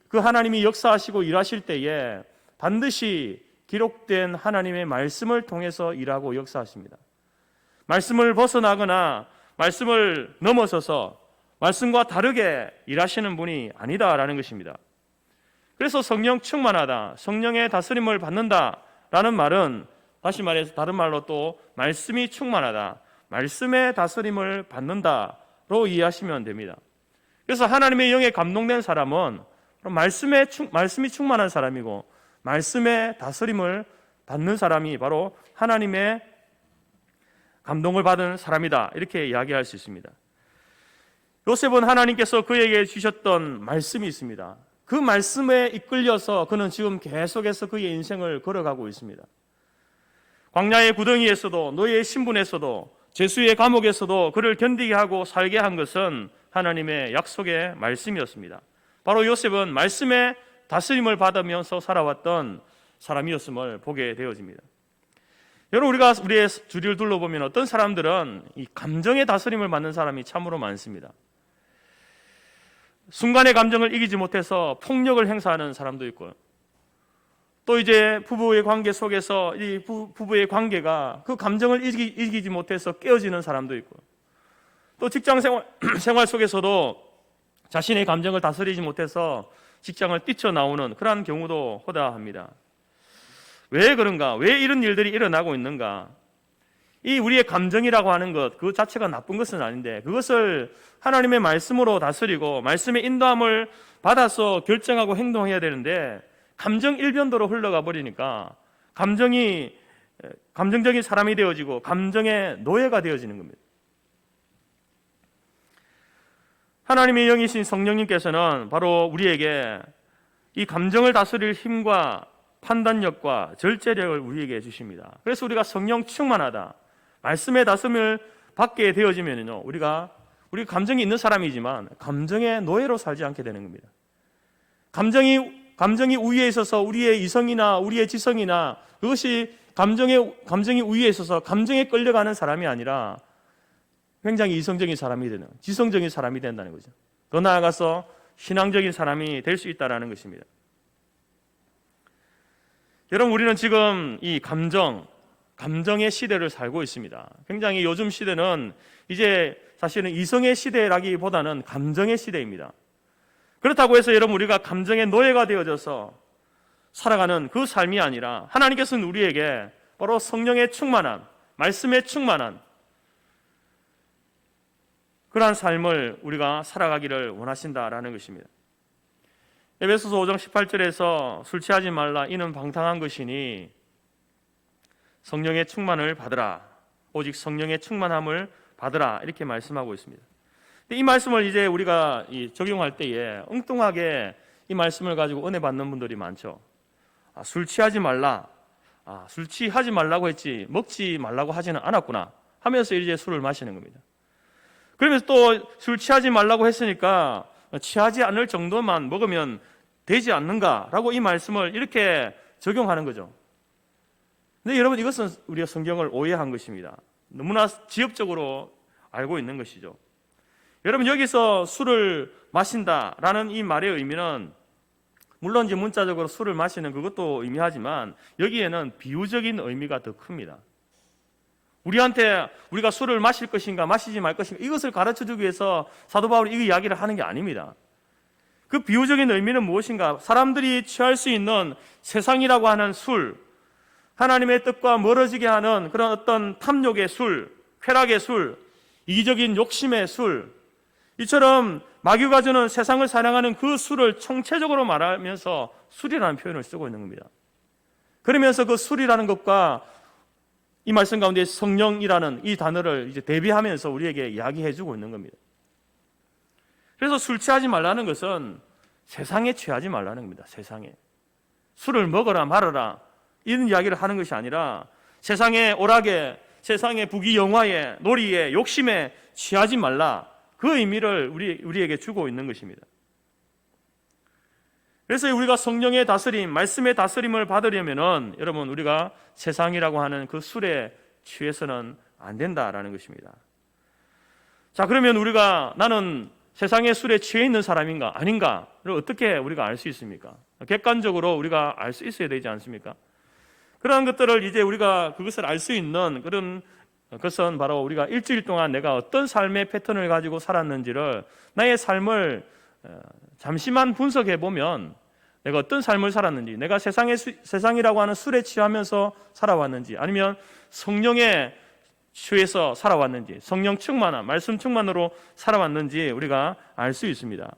그 하나님이 역사하시고 일하실 때에 반드시 기록된 하나님의 말씀을 통해서 일하고 역사하십니다. 말씀을 벗어나거나 말씀을 넘어서서 말씀과 다르게 일하시는 분이 아니다라는 것입니다. 그래서 성령 충만하다, 성령의 다스림을 받는다라는 말은 다시 말해서 다른 말로 또 말씀이 충만하다, 말씀의 다스림을 받는다로 이해하시면 됩니다. 그래서 하나님의 영에 감동된 사람은 말씀이 충만한 사람이고 말씀의 다스림을 받는 사람이 바로 하나님의 감동을 받은 사람이다 이렇게 이야기할 수 있습니다. 요셉은 하나님께서 그에게 주셨던 말씀이 있습니다. 그 말씀에 이끌려서 그는 지금 계속해서 그의 인생을 걸어가고 있습니다. 광야의 구덩이에서도 노예의 신분에서도 제수의 감옥에서도 그를 견디게 하고 살게 한 것은 하나님의 약속의 말씀이었습니다. 바로 요셉은 말씀의 다스림을 받으면서 살아왔던 사람이었음을 보게 되어집니다. 여러분, 우리가 우리의 주위를 둘러보면 어떤 사람들은 이 감정의 다스림을 받는 사람이 참으로 많습니다. 순간의 감정을 이기지 못해서 폭력을 행사하는 사람도 있고요. 또 이제 부부의 관계 속에서 이 부부의 관계가 그 감정을 이기지 못해서 깨어지는 사람도 있고, 또 직장 생활 속에서도 자신의 감정을 다스리지 못해서 직장을 뛰쳐나오는 그러한 경우도 허다합니다. 왜 그런가? 왜 이런 일들이 일어나고 있는가? 이 우리의 감정이라고 하는 것, 그 자체가 나쁜 것은 아닌데 그것을 하나님의 말씀으로 다스리고 말씀의 인도함을 받아서 결정하고 행동해야 되는데 감정 일변도로 흘러가 버리니까 감정적인 사람이 되어지고 감정의 노예가 되어지는 겁니다. 하나님의 영이신 성령님께서는 바로 우리에게 이 감정을 다스릴 힘과 판단력과 절제력을 우리에게 주십니다. 그래서 우리가 성령 충만하다, 말씀의 다스림을 받게 되어지면요, 우리가 감정이 있는 사람이지만 감정의 노예로 살지 않게 되는 겁니다. 감정이 우위에 있어서 우리의 이성이나 우리의 지성이나 그것이 감정이 우위에 있어서 감정에 끌려가는 사람이 아니라 굉장히 이성적인 사람이 되는, 지성적인 사람이 된다는 거죠. 더 나아가서 신앙적인 사람이 될 수 있다는 것입니다. 여러분, 우리는 지금 이 감정의 시대를 살고 있습니다. 굉장히 요즘 시대는 이제 사실은 이성의 시대라기보다는 감정의 시대입니다. 그렇다고 해서 여러분, 우리가 감정의 노예가 되어져서 살아가는 그 삶이 아니라 하나님께서는 우리에게 바로 성령의 충만한, 말씀의 충만한 그러한 삶을 우리가 살아가기를 원하신다라는 것입니다. 에베소서 5장 18절에서 술 취하지 말라, 이는 방탕한 것이니 성령의 충만을 받으라, 오직 성령의 충만함을 받으라, 이렇게 말씀하고 있습니다. 근데 이 말씀을 이제 우리가 적용할 때에 엉뚱하게 이 말씀을 가지고 은혜 받는 분들이 많죠. 술 취하지 말라, 술 취하지 말라고 했지 먹지 말라고 하지는 않았구나 하면서 이제 술을 마시는 겁니다. 그러면서 또 술 취하지 말라고 했으니까 취하지 않을 정도만 먹으면 되지 않는가라고 이 말씀을 이렇게 적용하는 거죠. 근데 여러분, 이것은 우리가 성경을 오해한 것입니다. 너무나 지엽적으로 알고 있는 것이죠. 여러분, 여기서 술을 마신다라는 이 말의 의미는 물론 이제 문자적으로 술을 마시는 그것도 의미하지만 여기에는 비유적인 의미가 더 큽니다. 우리한테 우리가 술을 마실 것인가 마시지 말 것인가 이것을 가르쳐주기 위해서 사도 바울이 이 이야기를 하는 게 아닙니다. 그 비유적인 의미는 무엇인가? 사람들이 취할 수 있는 세상이라고 하는 술, 하나님의 뜻과 멀어지게 하는 그런 어떤 탐욕의 술, 쾌락의 술, 이기적인 욕심의 술, 이처럼 마귀가 주는 세상을 사랑하는 그 술을 총체적으로 말하면서 술이라는 표현을 쓰고 있는 겁니다. 그러면서 그 술이라는 것과 이 말씀 가운데 성령이라는 이 단어를 이제 대비하면서 우리에게 이야기해 주고 있는 겁니다. 그래서 술 취하지 말라는 것은 세상에 취하지 말라는 겁니다. 세상에. 술을 먹어라 말아라 이런 이야기를 하는 것이 아니라 세상의 오락에, 세상의 부귀영화에, 놀이에, 욕심에 취하지 말라, 그 의미를 우리에게 주고 있는 것입니다. 그래서 우리가 성령의 다스림, 말씀의 다스림을 받으려면은 여러분, 우리가 세상이라고 하는 그 술에 취해서는 안 된다라는 것입니다. 자, 그러면 우리가 나는 세상의 술에 취해 있는 사람인가 아닌가를 어떻게 우리가 알 수 있습니까? 객관적으로 우리가 알 수 있어야 되지 않습니까? 그러한 것들을 이제 우리가 그것을 알 수 있는 그런 것은 바로 우리가 일주일 동안 내가 어떤 삶의 패턴을 가지고 살았는지를, 나의 삶을 잠시만 분석해 보면 내가 어떤 삶을 살았는지, 내가 세상이라고 하는 술에 취하면서 살아왔는지, 아니면 성령에 취해서 살아왔는지, 성령 충만한, 말씀 충만으로 살아왔는지 우리가 알 수 있습니다.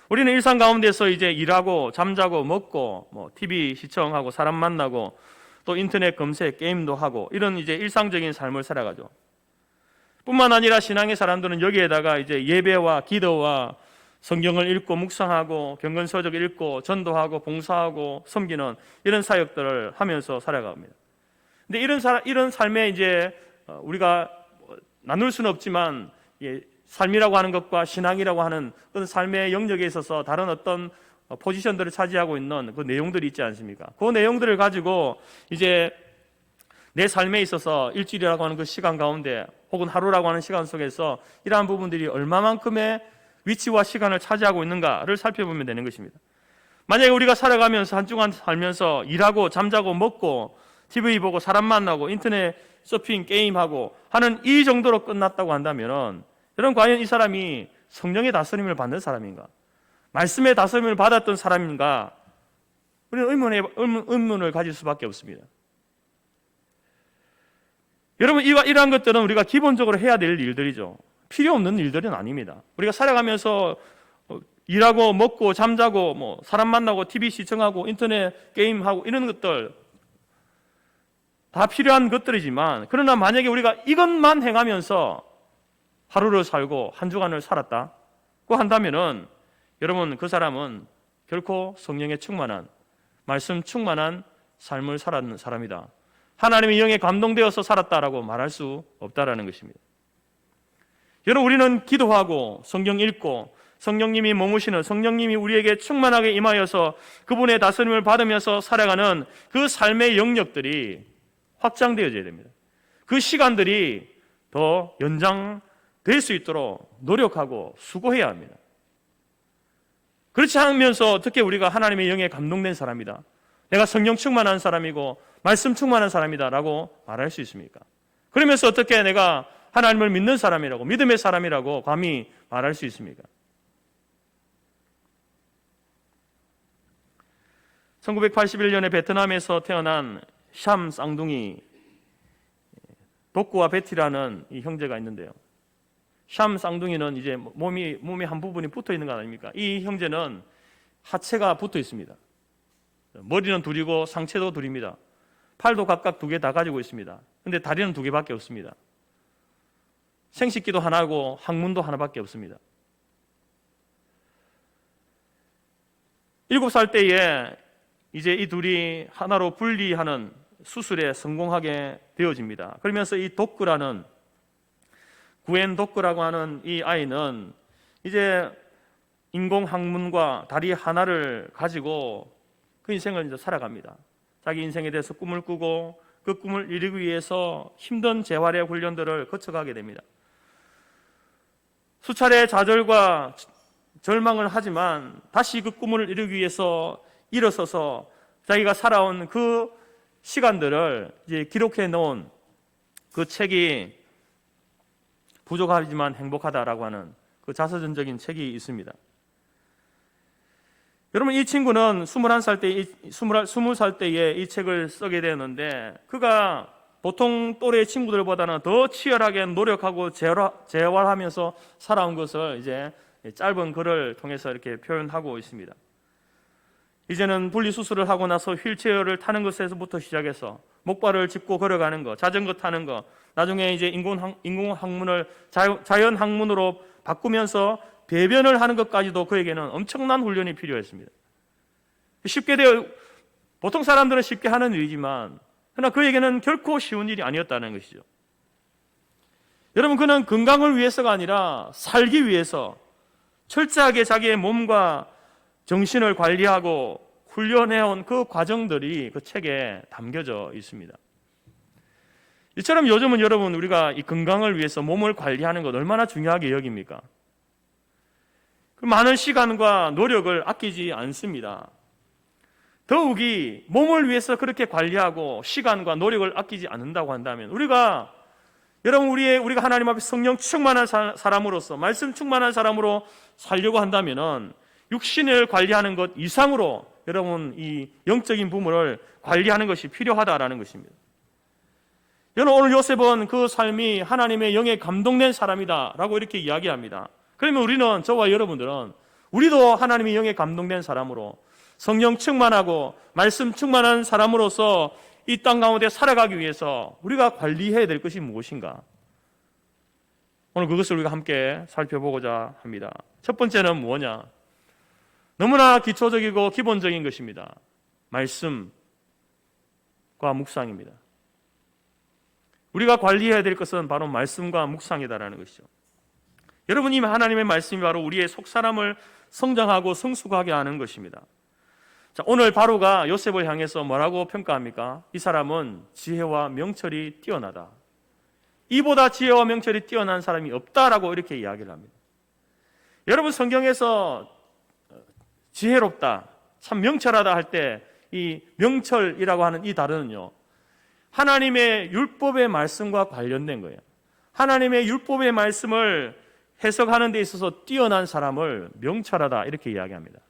우리는 일상 가운데서 이제 일하고 잠자고 먹고 TV 시청하고 사람 만나고 또 인터넷 검색, 게임도 하고 이런 이제 일상적인 삶을 살아가죠. 뿐만 아니라 신앙의 사람들은 여기에다가 이제 예배와 기도와 성경을 읽고 묵상하고 경건서적 읽고 전도하고 봉사하고 섬기는 이런 사역들을 하면서 살아갑니다. 근데 이런 삶에 이제 우리가 나눌 수는 없지만 삶이라고 하는 것과 신앙이라고 하는 그런 삶의 영역에 있어서 다른 어떤 포지션들을 차지하고 있는 그 내용들이 있지 않습니까? 그 내용들을 가지고 이제 내 삶에 있어서 일주일이라고 하는 그 시간 가운데 혹은 하루라고 하는 시간 속에서 이러한 부분들이 얼마만큼의 위치와 시간을 차지하고 있는가를 살펴보면 되는 것입니다. 만약에 우리가 살아가면서 한 주간 살면서 일하고 잠자고 먹고 TV 보고 사람 만나고 인터넷 서핑 게임하고 하는 이 정도로 끝났다고 한다면 여러분, 과연 이 사람이 성령의 다스림을 받는 사람인가? 말씀의 다스림을 받았던 사람인가? 우리는 의문을 가질 수밖에 없습니다. 여러분, 이러한 것들은 우리가 기본적으로 해야 될 일들이죠. 필요 없는 일들은 아닙니다. 우리가 살아가면서 일하고 먹고 잠자고 사람 만나고 TV 시청하고 인터넷 게임하고 이런 것들 다 필요한 것들이지만, 그러나 만약에 우리가 이것만 행하면서 하루를 살고 한 주간을 살았다고 한다면은 여러분, 그 사람은 결코 성령에 충만한, 말씀 충만한 삶을 살았는 사람이다. 하나님의 영에 감동되어서 살았다라고 말할 수 없다라는 것입니다. 여러분, 우리는 기도하고 성경 읽고 성령님이 머무시는, 성령님이 우리에게 충만하게 임하여서 그분의 다스림을 받으면서 살아가는 그 삶의 영역들이 확장되어져야 됩니다. 그 시간들이 더 연장될 수 있도록 노력하고 수고해야 합니다. 그렇지 않으면서 어떻게 우리가 하나님의 영에 감동된 사람이다, 내가 성령 충만한 사람이고 말씀 충만한 사람이다 라고 말할 수 있습니까? 그러면서 어떻게 내가 하나님을 믿는 사람이라고, 믿음의 사람이라고 감히 말할 수 있습니까? 1981년에 베트남에서 태어난 샴 쌍둥이 독구와 베티라는 이 형제가 있는데요. 샴 쌍둥이는 이제 몸이 한 부분이 붙어 있는 거 아닙니까? 이 형제는 하체가 붙어 있습니다. 머리는 둘이고 상체도 둘입니다. 팔도 각각 2개 다 가지고 있습니다. 근데 다리는 2개밖에 없습니다. 생식기도 하나고 항문도 하나밖에 없습니다. 7살 때에 이제 이 둘이 하나로 분리하는 수술에 성공하게 되어집니다. 그러면서 이 도크라는, 구엔 도크라고 하는 이 아이는 이제 인공 항문과 다리 하나를 가지고 그 인생을 이제 살아갑니다. 자기 인생에 대해서 꿈을 꾸고 그 꿈을 이루기 위해서 힘든 재활의 훈련들을 거쳐가게 됩니다. 수차례 좌절과 절망을 하지만 다시 그 꿈을 이루기 위해서 일어서서 자기가 살아온 그 시간들을 이제 기록해 놓은 그 책이 부족하지만 행복하다라고 하는 그 자서전적인 책이 있습니다. 여러분, 이 친구는 20살 때에 이 책을 쓰게 되었는데, 그가 보통 또래 친구들보다는 더 치열하게 노력하고 재활하면서 살아온 것을 이제 짧은 글을 통해서 이렇게 표현하고 있습니다. 이제는 분리수술을 하고 나서 휠체어를 타는 것에서부터 시작해서 목발을 짚고 걸어가는 것, 자전거 타는 것, 나중에 이제 인공항문을 자연항문으로 바꾸면서 배변을 하는 것까지도 그에게는 엄청난 훈련이 필요했습니다. 보통 사람들은 쉽게 하는 일이지만 그러나 그에게는 결코 쉬운 일이 아니었다는 것이죠. 여러분, 그는 건강을 위해서가 아니라 살기 위해서 철저하게 자기의 몸과 정신을 관리하고 훈련해온 그 과정들이 그 책에 담겨져 있습니다. 이처럼 요즘은 여러분, 우리가 이 건강을 위해서 몸을 관리하는 것 얼마나 중요하게 여깁니까? 많은 시간과 노력을 아끼지 않습니다. 더욱이 몸을 위해서 그렇게 관리하고 시간과 노력을 아끼지 않는다고 한다면 우리가 하나님 앞에 성령 충만한 사람으로서, 말씀 충만한 사람으로 살려고 한다면 육신을 관리하는 것 이상으로 여러분 이 영적인 부분을 관리하는 것이 필요하다라는 것입니다. 여러분, 오늘 요셉은 그 삶이 하나님의 영에 감동된 사람이다라고 이렇게 이야기합니다. 그러면 우리는, 저와 여러분들은 우리도 하나님의 영에 감동된 사람으로 성령 충만하고 말씀 충만한 사람으로서 이 땅 가운데 살아가기 위해서 우리가 관리해야 될 것이 무엇인가? 오늘 그것을 우리가 함께 살펴보고자 합니다. 첫 번째는 뭐냐? 너무나 기초적이고 기본적인 것입니다. 말씀과 묵상입니다. 우리가 관리해야 될 것은 바로 말씀과 묵상이다라는 것이죠. 여러분, 이 하나님의 말씀이 바로 우리의 속사람을 성장하고 성숙하게 하는 것입니다. 자, 오늘 바로가 요셉을 향해서 뭐라고 평가합니까? 이 사람은 지혜와 명철이 뛰어나다. 이보다 지혜와 명철이 뛰어난 사람이 없다라고 이렇게 이야기를 합니다. 여러분, 성경에서 지혜롭다, 참 명철하다 할 때 이 명철이라고 하는 이 단어는요, 하나님의 율법의 말씀과 관련된 거예요. 하나님의 율법의 말씀을 해석하는 데 있어서 뛰어난 사람을 명철하다 이렇게 이야기합니다.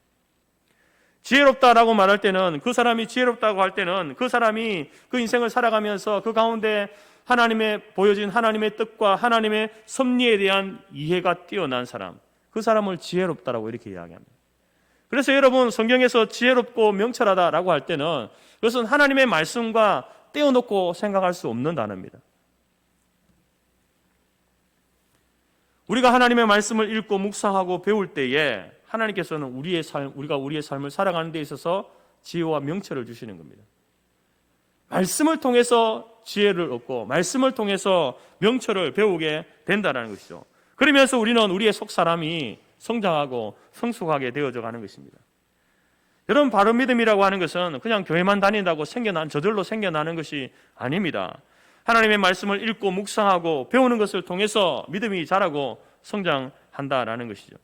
지혜롭다라고 말할 때는, 그 사람이 지혜롭다고 할 때는 그 사람이 그 인생을 살아가면서 그 가운데 보여진 하나님의 뜻과 하나님의 섭리에 대한 이해가 뛰어난 사람, 그 사람을 지혜롭다라고 이렇게 이야기합니다. 그래서 여러분, 성경에서 지혜롭고 명철하다라고 할 때는 그것은 하나님의 말씀과 떼어놓고 생각할 수 없는 단어입니다. 우리가 하나님의 말씀을 읽고 묵상하고 배울 때에 하나님께서는 우리가 우리의 삶을 살아가는 데 있어서 지혜와 명철을 주시는 겁니다. 말씀을 통해서 지혜를 얻고 말씀을 통해서 명철을 배우게 된다는 것이죠. 그러면서 우리는 우리의 속 사람이 성장하고 성숙하게 되어져 가는 것입니다. 여러분, 바른 믿음이라고 하는 것은 그냥 교회만 다닌다고 저절로 생겨나는 것이 아닙니다. 하나님의 말씀을 읽고 묵상하고 배우는 것을 통해서 믿음이 자라고 성장한다라는 것이죠.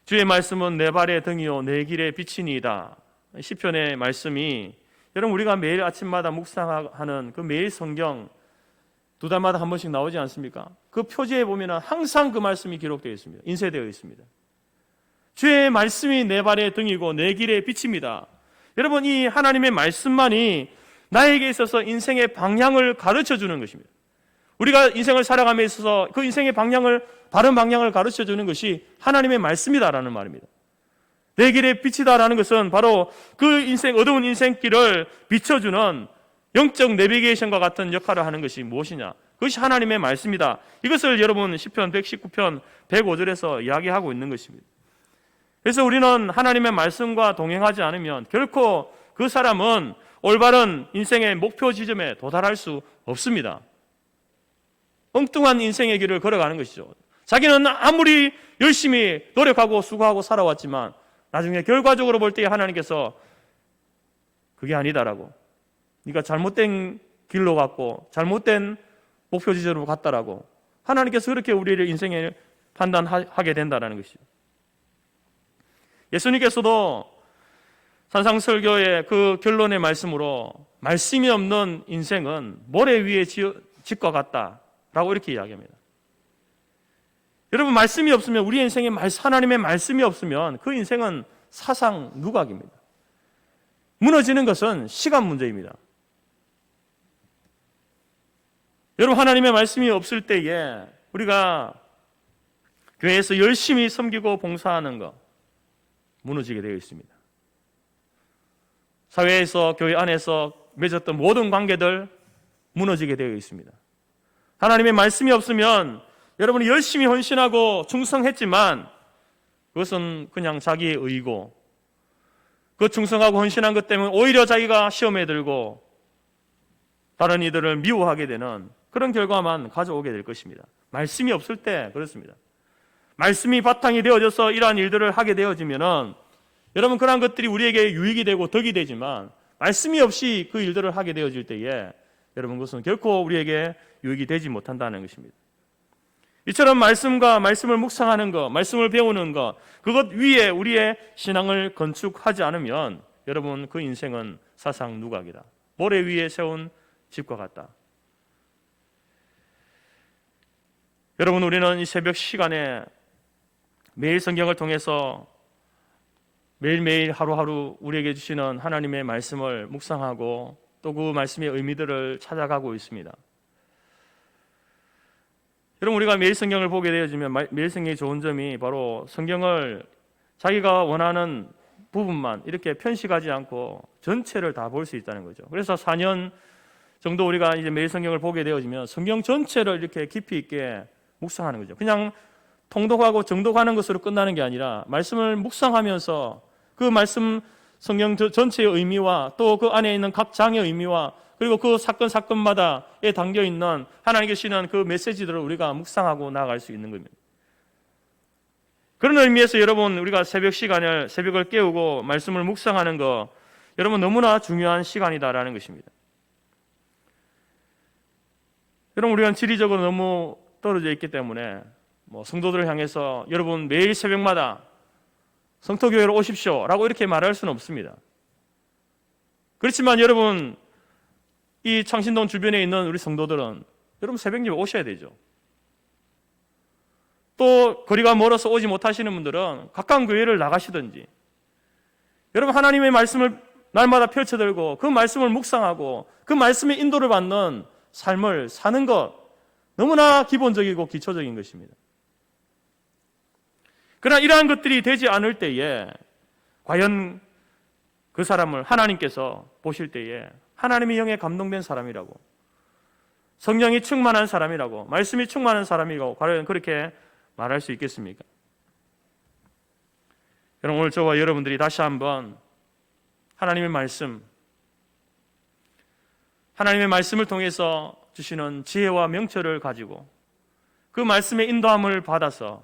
주의 말씀은 내 발의 등이요 내 길의 빛이니이다. 시편의 말씀이 여러분, 우리가 매일 아침마다 묵상하는 그 매일 성경 2달마다 한 번씩 나오지 않습니까? 그 표지에 보면 항상 그 말씀이 기록되어 있습니다. 인쇄되어 있습니다. 주의 말씀이 내 발의 등이고 내 길의 빛입니다. 여러분, 이 하나님의 말씀만이 나에게 있어서 인생의 방향을 가르쳐 주는 것입니다. 우리가 인생을 살아감에 있어서 그 인생의 바른 방향을 가르쳐 주는 것이 하나님의 말씀이다라는 말입니다. 내 길의 빛이다라는 것은 바로 그 어두운 인생길을 비춰주는 영적 내비게이션과 같은 역할을 하는 것이 무엇이냐? 그것이 하나님의 말씀이다. 이것을 여러분 시편 119편 105절에서 이야기하고 있는 것입니다. 그래서 우리는 하나님의 말씀과 동행하지 않으면 결코 그 사람은 올바른 인생의 목표 지점에 도달할 수 없습니다. 엉뚱한 인생의 길을 걸어가는 것이죠. 자기는 아무리 열심히 노력하고 수고하고 살아왔지만 나중에 결과적으로 볼 때 하나님께서 그게 아니다라고, 네가 잘못된 길로 갔고 잘못된 목표 지점으로 갔다라고 하나님께서 그렇게 우리를 인생을 판단하게 된다는 것이죠. 예수님께서도 산상설교의 그 결론의 말씀으로 말씀이 없는 인생은 모래 위에 집과 같다라고 이렇게 이야기합니다. 여러분, 말씀이 없으면 우리 인생에 하나님의 말씀이 없으면 그 인생은 사상 누각입니다. 무너지는 것은 시간 문제입니다. 여러분, 하나님의 말씀이 없을 때에 우리가 교회에서 열심히 섬기고 봉사하는 것 무너지게 되어 있습니다. 사회에서 교회 안에서 맺었던 모든 관계들 무너지게 되어 있습니다. 하나님의 말씀이 없으면 여러분이 열심히 헌신하고 충성했지만 그것은 그냥 자기의 의고, 그 충성하고 헌신한 것 때문에 오히려 자기가 시험에 들고 다른 이들을 미워하게 되는 그런 결과만 가져오게 될 것입니다. 말씀이 없을 때 그렇습니다. 말씀이 바탕이 되어져서 이러한 일들을 하게 되어지면은 여러분, 그러한 것들이 우리에게 유익이 되고 덕이 되지만 말씀이 없이 그 일들을 하게 되어질 때에 여러분, 그것은 결코 우리에게 유익이 되지 못한다는 것입니다. 이처럼 말씀을 묵상하는 것, 말씀을 배우는 것, 그것 위에 우리의 신앙을 건축하지 않으면 여러분, 그 인생은 사상 누각이다. 모래 위에 세운 집과 같다. 여러분, 우리는 이 새벽 시간에 매일 성경을 통해서 매일매일 하루하루 우리에게 주시는 하나님의 말씀을 묵상하고 또 그 말씀의 의미들을 찾아가고 있습니다. 여러분, 우리가 매일 성경을 보게 되어지면 매일 성경의 좋은 점이 바로 성경을 자기가 원하는 부분만 이렇게 편식하지 않고 전체를 다 볼 수 있다는 거죠. 그래서 4년 정도 우리가 이제 매일 성경을 보게 되어지면 성경 전체를 이렇게 깊이 있게 묵상하는 거죠. 그냥 통독하고 정독하는 것으로 끝나는 게 아니라 말씀을 묵상하면서 그 말씀 성경 전체의 의미와 또 그 안에 있는 각 장의 의미와 그리고 그 사건마다에 담겨있는 하나님께 주시는 그 메시지들을 우리가 묵상하고 나아갈 수 있는 겁니다. 그런 의미에서 여러분, 우리가 새벽을 깨우고 말씀을 묵상하는 거 여러분 너무나 중요한 시간이다라는 것입니다. 여러분, 우리가 지리적으로 너무 떨어져 있기 때문에 성도들을 향해서 여러분 매일 새벽마다 성토교회로 오십시오 라고 이렇게 말할 수는 없습니다. 그렇지만 여러분, 이 창신동 주변에 있는 우리 성도들은 여러분 새벽 예배 오셔야 되죠. 또 거리가 멀어서 오지 못하시는 분들은 가까운 교회를 나가시든지 여러분, 하나님의 말씀을 날마다 펼쳐들고 그 말씀을 묵상하고 그 말씀의 인도를 받는 삶을 사는 것 너무나 기본적이고 기초적인 것입니다. 그러나 이러한 것들이 되지 않을 때에 과연 그 사람을 하나님께서 보실 때에 하나님의 영에 감동된 사람이라고, 성령이 충만한 사람이라고, 말씀이 충만한 사람이라고 과연 그렇게 말할 수 있겠습니까? 여러분, 오늘 저와 여러분들이 다시 한번 하나님의 말씀을 통해서 주시는 지혜와 명철을 가지고 그 말씀의 인도함을 받아서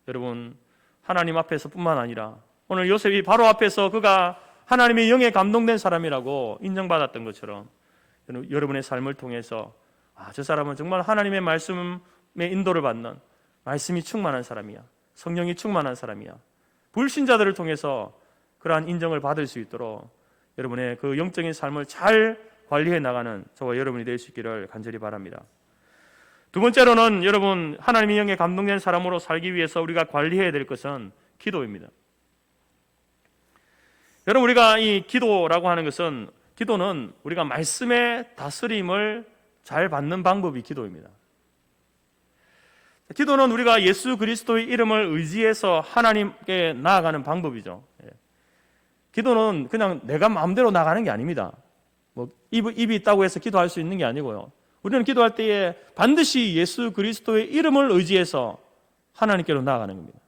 여러분, 하나님 앞에서 뿐만 아니라 오늘 요셉이 바로 앞에서 그가 하나님의 영에 감동된 사람이라고 인정받았던 것처럼 여러분의 삶을 통해서 저 사람은 정말 하나님의 말씀의 인도를 받는 말씀이 충만한 사람이야, 성령이 충만한 사람이야, 불신자들을 통해서 그러한 인정을 받을 수 있도록 여러분의 그 영적인 삶을 잘 관리해 나가는 저와 여러분이 될 수 있기를 간절히 바랍니다. 두 번째로는 여러분, 하나님의 영에 감동된 사람으로 살기 위해서 우리가 관리해야 될 것은 기도입니다. 여러분, 우리가 이 기도라고 하는 것은, 기도는 우리가 말씀의 다스림을 잘 받는 방법이 기도입니다. 기도는 우리가 예수 그리스도의 이름을 의지해서 하나님께 나아가는 방법이죠. 기도는 그냥 내가 마음대로 나가는 게 아닙니다. 입이 있다고 해서 기도할 수 있는 게 아니고요. 우리는 기도할 때에 반드시 예수 그리스도의 이름을 의지해서 하나님께로 나아가는 겁니다.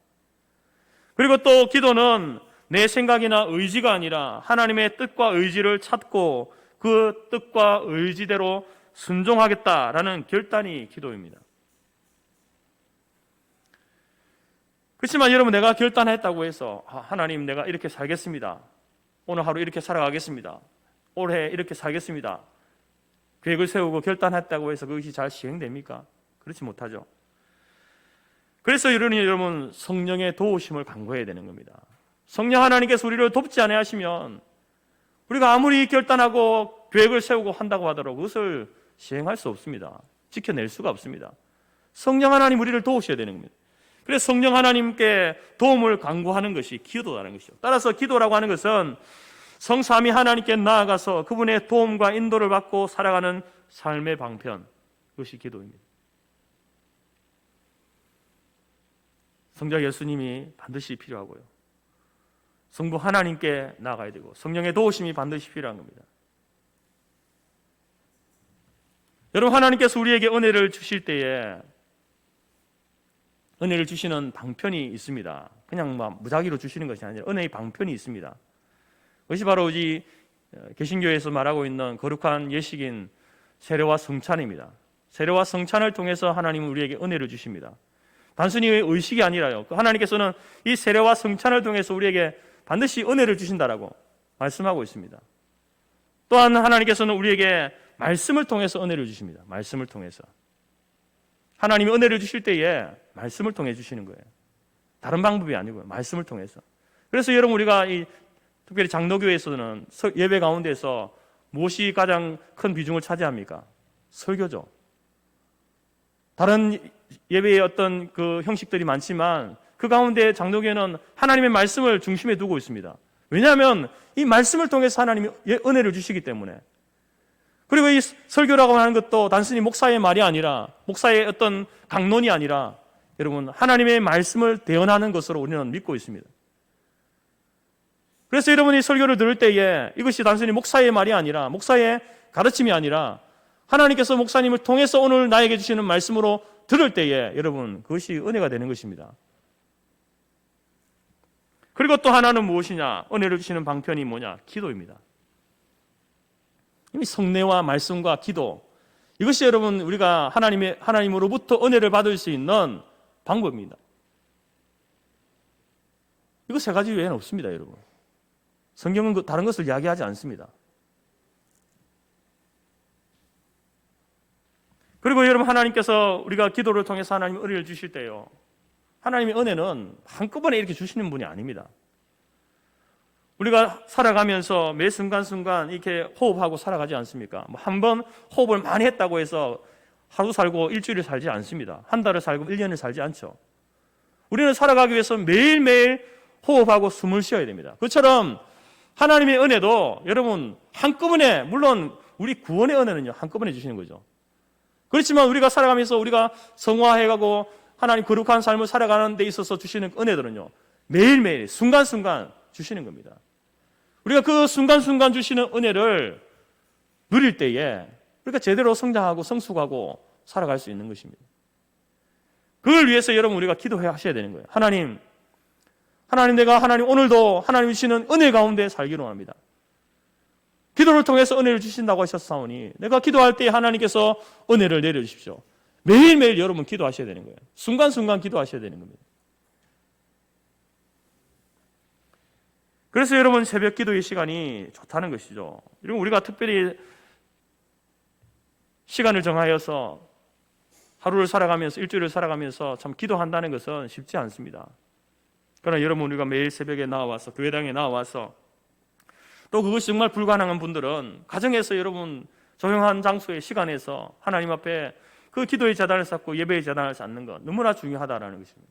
그리고 또 기도는 내 생각이나 의지가 아니라 하나님의 뜻과 의지를 찾고 그 뜻과 의지대로 순종하겠다라는 결단이 기도입니다. 그렇지만 여러분, 내가 결단했다고 해서 하나님, 내가 이렇게 살겠습니다, 오늘 하루 이렇게 살아가겠습니다, 올해 이렇게 살겠습니다, 계획을 세우고 결단했다고 해서 그것이 잘 시행됩니까? 그렇지 못하죠. 그래서 여러분, 성령의 도우심을 간구해야 되는 겁니다. 성령 하나님께서 우리를 돕지 않아 하시면 우리가 아무리 결단하고 계획을 세우고 한다고 하더라도 그것을 시행할 수 없습니다. 지켜낼 수가 없습니다. 성령 하나님 우리를 도우셔야 되는 겁니다. 그래서 성령 하나님께 도움을 간구하는 것이 기도라는 것이죠. 따라서 기도라고 하는 것은 성삼위 하나님께 나아가서 그분의 도움과 인도를 받고 살아가는 삶의 방편, 그것이 기도입니다. 성자 예수님이 반드시 필요하고요, 성부 하나님께 나아가야 되고 성령의 도우심이 반드시 필요한 겁니다. 여러분, 하나님께서 우리에게 은혜를 주실 때에 은혜를 주시는 방편이 있습니다. 그냥 무작위로 주시는 것이 아니라 은혜의 방편이 있습니다. 그것이 바로 이 개신교에서 말하고 있는 거룩한 예식인 세례와 성찬입니다. 세례와 성찬을 통해서 하나님은 우리에게 은혜를 주십니다. 단순히 의식이 아니라요, 하나님께서는 이 세례와 성찬을 통해서 우리에게 반드시 은혜를 주신다라고 말씀하고 있습니다. 또한 하나님께서는 우리에게 말씀을 통해서 은혜를 주십니다. 말씀을 통해서 하나님이 은혜를 주실 때에 말씀을 통해 주시는 거예요. 다른 방법이 아니고요, 말씀을 통해서. 그래서 여러분, 우리가 특별히 장로교에서는 예배 가운데서 무엇이 가장 큰 비중을 차지합니까? 설교죠. 다른 예배의 어떤 그 형식들이 많지만 그 가운데 장로교회는 하나님의 말씀을 중심에 두고 있습니다. 왜냐하면 이 말씀을 통해서 하나님이 은혜를 주시기 때문에. 그리고 이 설교라고 하는 것도 단순히 목사의 말이 아니라, 목사의 어떤 강론이 아니라 여러분, 하나님의 말씀을 대언하는 것으로 우리는 믿고 있습니다. 그래서 여러분이 설교를 들을 때에 이것이 단순히 목사의 말이 아니라, 목사의 가르침이 아니라 하나님께서 목사님을 통해서 오늘 나에게 주시는 말씀으로 들을 때에 여러분, 그것이 은혜가 되는 것입니다. 그리고 또 하나는 무엇이냐? 은혜를 주시는 방편이 뭐냐? 기도입니다. 이미 성례와 말씀과 기도, 이것이 여러분, 우리가 하나님으로부터 은혜를 받을 수 있는 방법입니다. 이거 세 가지 외에는 없습니다, 여러분. 성경은 다른 것을 이야기하지 않습니다. 그리고 여러분, 하나님께서 우리가 기도를 통해서 하나님 은혜를 주실 때요, 하나님의 은혜는 한꺼번에 이렇게 주시는 분이 아닙니다. 우리가 살아가면서 매 순간순간 이렇게 호흡하고 살아가지 않습니까? 한 번 호흡을 많이 했다고 해서 하루 살고 일주일을 살지 않습니다. 한 달을 살고 1년을 살지 않죠. 우리는 살아가기 위해서 매일매일 호흡하고 숨을 쉬어야 됩니다. 그처럼 하나님의 은혜도 여러분, 한꺼번에, 물론 우리 구원의 은혜는요, 한꺼번에 주시는 거죠. 그렇지만 우리가 살아가면서 우리가 성화해가고 하나님 거룩한 삶을 살아가는 데 있어서 주시는 은혜들은요, 매일매일 순간순간 주시는 겁니다. 우리가 그 순간순간 주시는 은혜를 누릴 때에 우리가 제대로 성장하고 성숙하고 살아갈 수 있는 것입니다. 그걸 위해서 여러분, 우리가 기도해야 하셔야 되는 거예요. 하나님, 하나님 오늘도 하나님이 주시는 은혜 가운데 살기로 합니다. 기도를 통해서 은혜를 주신다고 하셨사오니 내가 기도할 때 하나님께서 은혜를 내려주십시오. 매일매일 여러분 기도하셔야 되는 거예요. 순간순간 기도하셔야 되는 겁니다. 그래서 여러분 새벽 기도의 시간이 좋다는 것이죠. 여러분 우리가 특별히 시간을 정하여서 하루를 살아가면서 일주일을 살아가면서 참 기도한다는 것은 쉽지 않습니다. 그러나 여러분 우리가 매일 새벽에 나와서 교회당에 나와서 또 그것이 정말 불가능한 분들은 가정에서 여러분 조용한 장소의 시간에서 하나님 앞에 그 기도의 재단을 쌓고 예배의 재단을 쌓는 것 너무나 중요하다는 것입니다.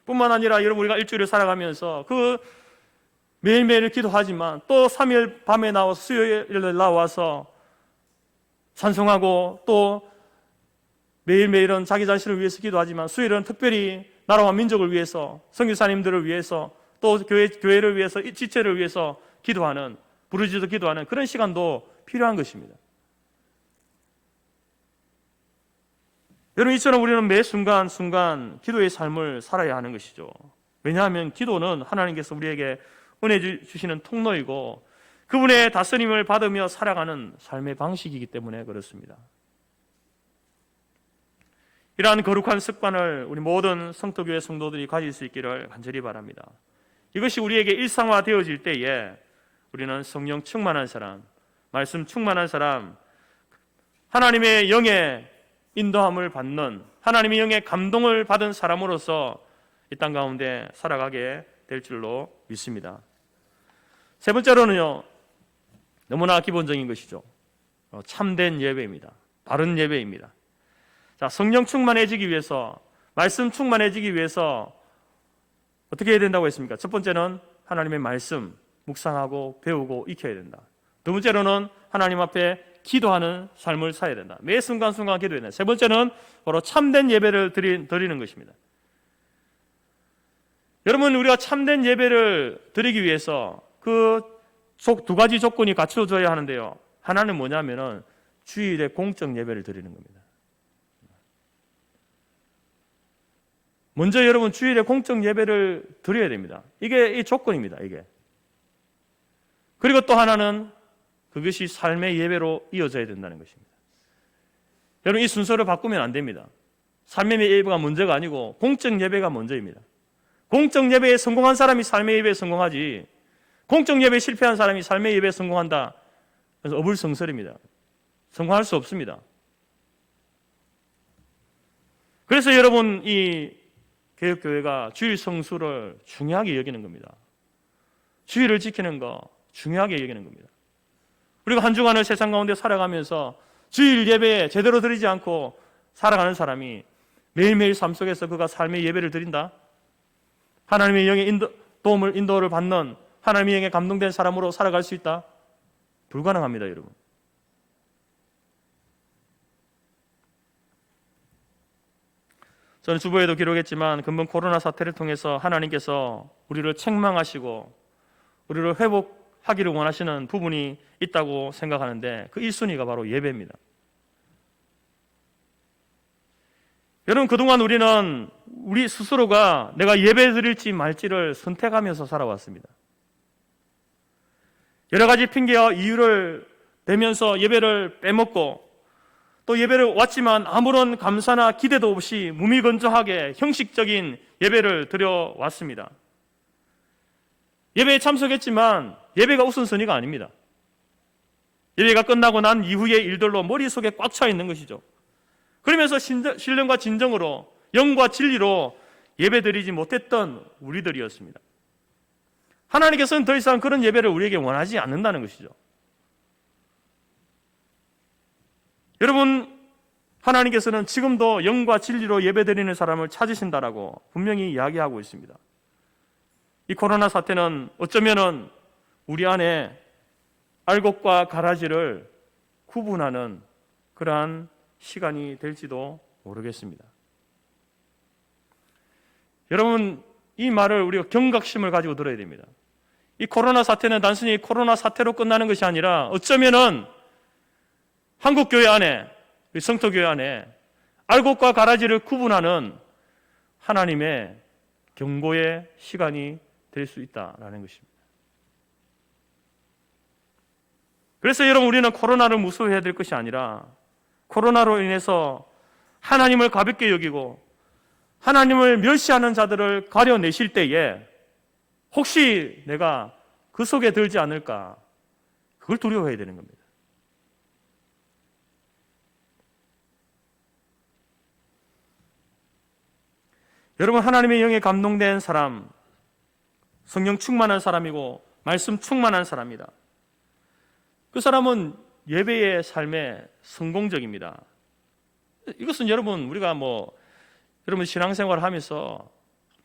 뿐만 아니라 여러분 우리가 일주일을 살아가면서 그 매일매일 기도하지만 또 3일 밤에 나와서 수요일에 나와서 찬송하고 또 매일매일은 자기 자신을 위해서 기도하지만 수요일은 특별히 나라와 민족을 위해서 선교사님들을 위해서 또 교회를 위해서 지체를 위해서 기도하는 부르짖어 기도하는 그런 시간도 필요한 것입니다. 여러분 이처럼 우리는 매 순간 기도의 삶을 살아야 하는 것이죠. 왜냐하면 기도는 하나님께서 우리에게 은혜 주시는 통로이고 그분의 다스림을 받으며 살아가는 삶의 방식이기 때문에 그렇습니다. 이러한 거룩한 습관을 우리 모든 성도교회 성도들이 가질 수 있기를 간절히 바랍니다. 이것이 우리에게 일상화되어질 때에 우리는 성령 충만한 사람, 말씀 충만한 사람, 하나님의 영의 인도함을 받는 하나님의 영의 감동을 받은 사람으로서 이 땅 가운데 살아가게 될 줄로 믿습니다. 세 번째로는요, 너무나 기본적인 것이죠. 참된 예배입니다. 바른 예배입니다. 자, 성령 충만해지기 위해서, 말씀 충만해지기 위해서 어떻게 해야 된다고 했습니까? 첫 번째는 하나님의 말씀 묵상하고 배우고 익혀야 된다. 두 번째로는 하나님 앞에 기도하는 삶을 살아야 된다. 매 순간순간 기도해야 된다. 세 번째는 바로 참된 예배를 드리는 것입니다. 여러분 우리가 참된 예배를 드리기 위해서 그 두 가지 조건이 갖춰져야 하는데요. 하나는 뭐냐면은 주일에 공적 예배를 드리는 겁니다. 먼저 여러분 주일에 공적 예배를 드려야 됩니다. 이게 이 조건입니다. 이게. 그리고 또 하나는 그것이 삶의 예배로 이어져야 된다는 것입니다. 여러분 이 순서를 바꾸면 안 됩니다. 삶의 예배가 문제가 아니고 공적 예배가 먼저입니다. 공적 예배에 성공한 사람이 삶의 예배에 성공하지 공적 예배에 실패한 사람이 삶의 예배에 성공한다. 그래서 어불성설입니다. 성공할 수 없습니다. 그래서 여러분 이 개혁교회가 주일 성수를 중요하게 여기는 겁니다. 주일을 지키는 거 중요하게 여기는 겁니다. 우리가 한 주간을 세상 가운데 살아가면서 주일 예배에 제대로 드리지 않고 살아가는 사람이 매일매일 삶 속에서 그가 삶의 예배를 드린다? 하나님의 영의 인도를 받는 하나님의 영에 감동된 사람으로 살아갈 수 있다? 불가능합니다, 여러분. 저는 주보에도 기록했지만 근본 코로나 사태를 통해서 하나님께서 우리를 책망하시고 우리를 회복하기를 원하시는 부분이 있다고 생각하는데 그 1순위가 바로 예배입니다. 여러분 그동안 우리는 우리 스스로가 내가 예배 드릴지 말지를 선택하면서 살아왔습니다. 여러 가지 핑계와 이유를 대면서 예배를 빼먹고 또 예배를 왔지만 아무런 감사나 기대도 없이 무미건조하게 형식적인 예배를 드려왔습니다. 예배에 참석했지만 예배가 우선순위가 아닙니다. 예배가 끝나고 난 이후의 일들로 머릿속에 꽉 차 있는 것이죠. 그러면서 신령과 진정으로 영과 진리로 예배드리지 못했던 우리들이었습니다. 하나님께서는 더 이상 그런 예배를 우리에게 원하지 않는다는 것이죠. 여러분 하나님께서는 지금도 영과 진리로 예배드리는 사람을 찾으신다라고 분명히 이야기하고 있습니다. 이 코로나 사태는 어쩌면은 우리 안에 알곡과 가라지를 구분하는 그러한 시간이 될지도 모르겠습니다. 여러분 이 말을 우리가 경각심을 가지고 들어야 됩니다. 이 코로나 사태는 단순히 코로나 사태로 끝나는 것이 아니라 어쩌면은 한국교회 안에 성토교회 안에 알곡과 가라지를 구분하는 하나님의 경고의 시간이 될 수 있다라는 것입니다. 그래서 여러분, 우리는 코로나를 무서워해야 될 것이 아니라 코로나로 인해서 하나님을 가볍게 여기고 하나님을 멸시하는 자들을 가려내실 때에 혹시 내가 그 속에 들지 않을까, 그걸 두려워해야 되는 겁니다. 여러분, 하나님의 영에 감동된 사람, 성령 충만한 사람이고 말씀 충만한 사람이다. 그 사람은 예배의 삶에 성공적입니다. 이것은 여러분, 우리가 여러분 신앙생활을 하면서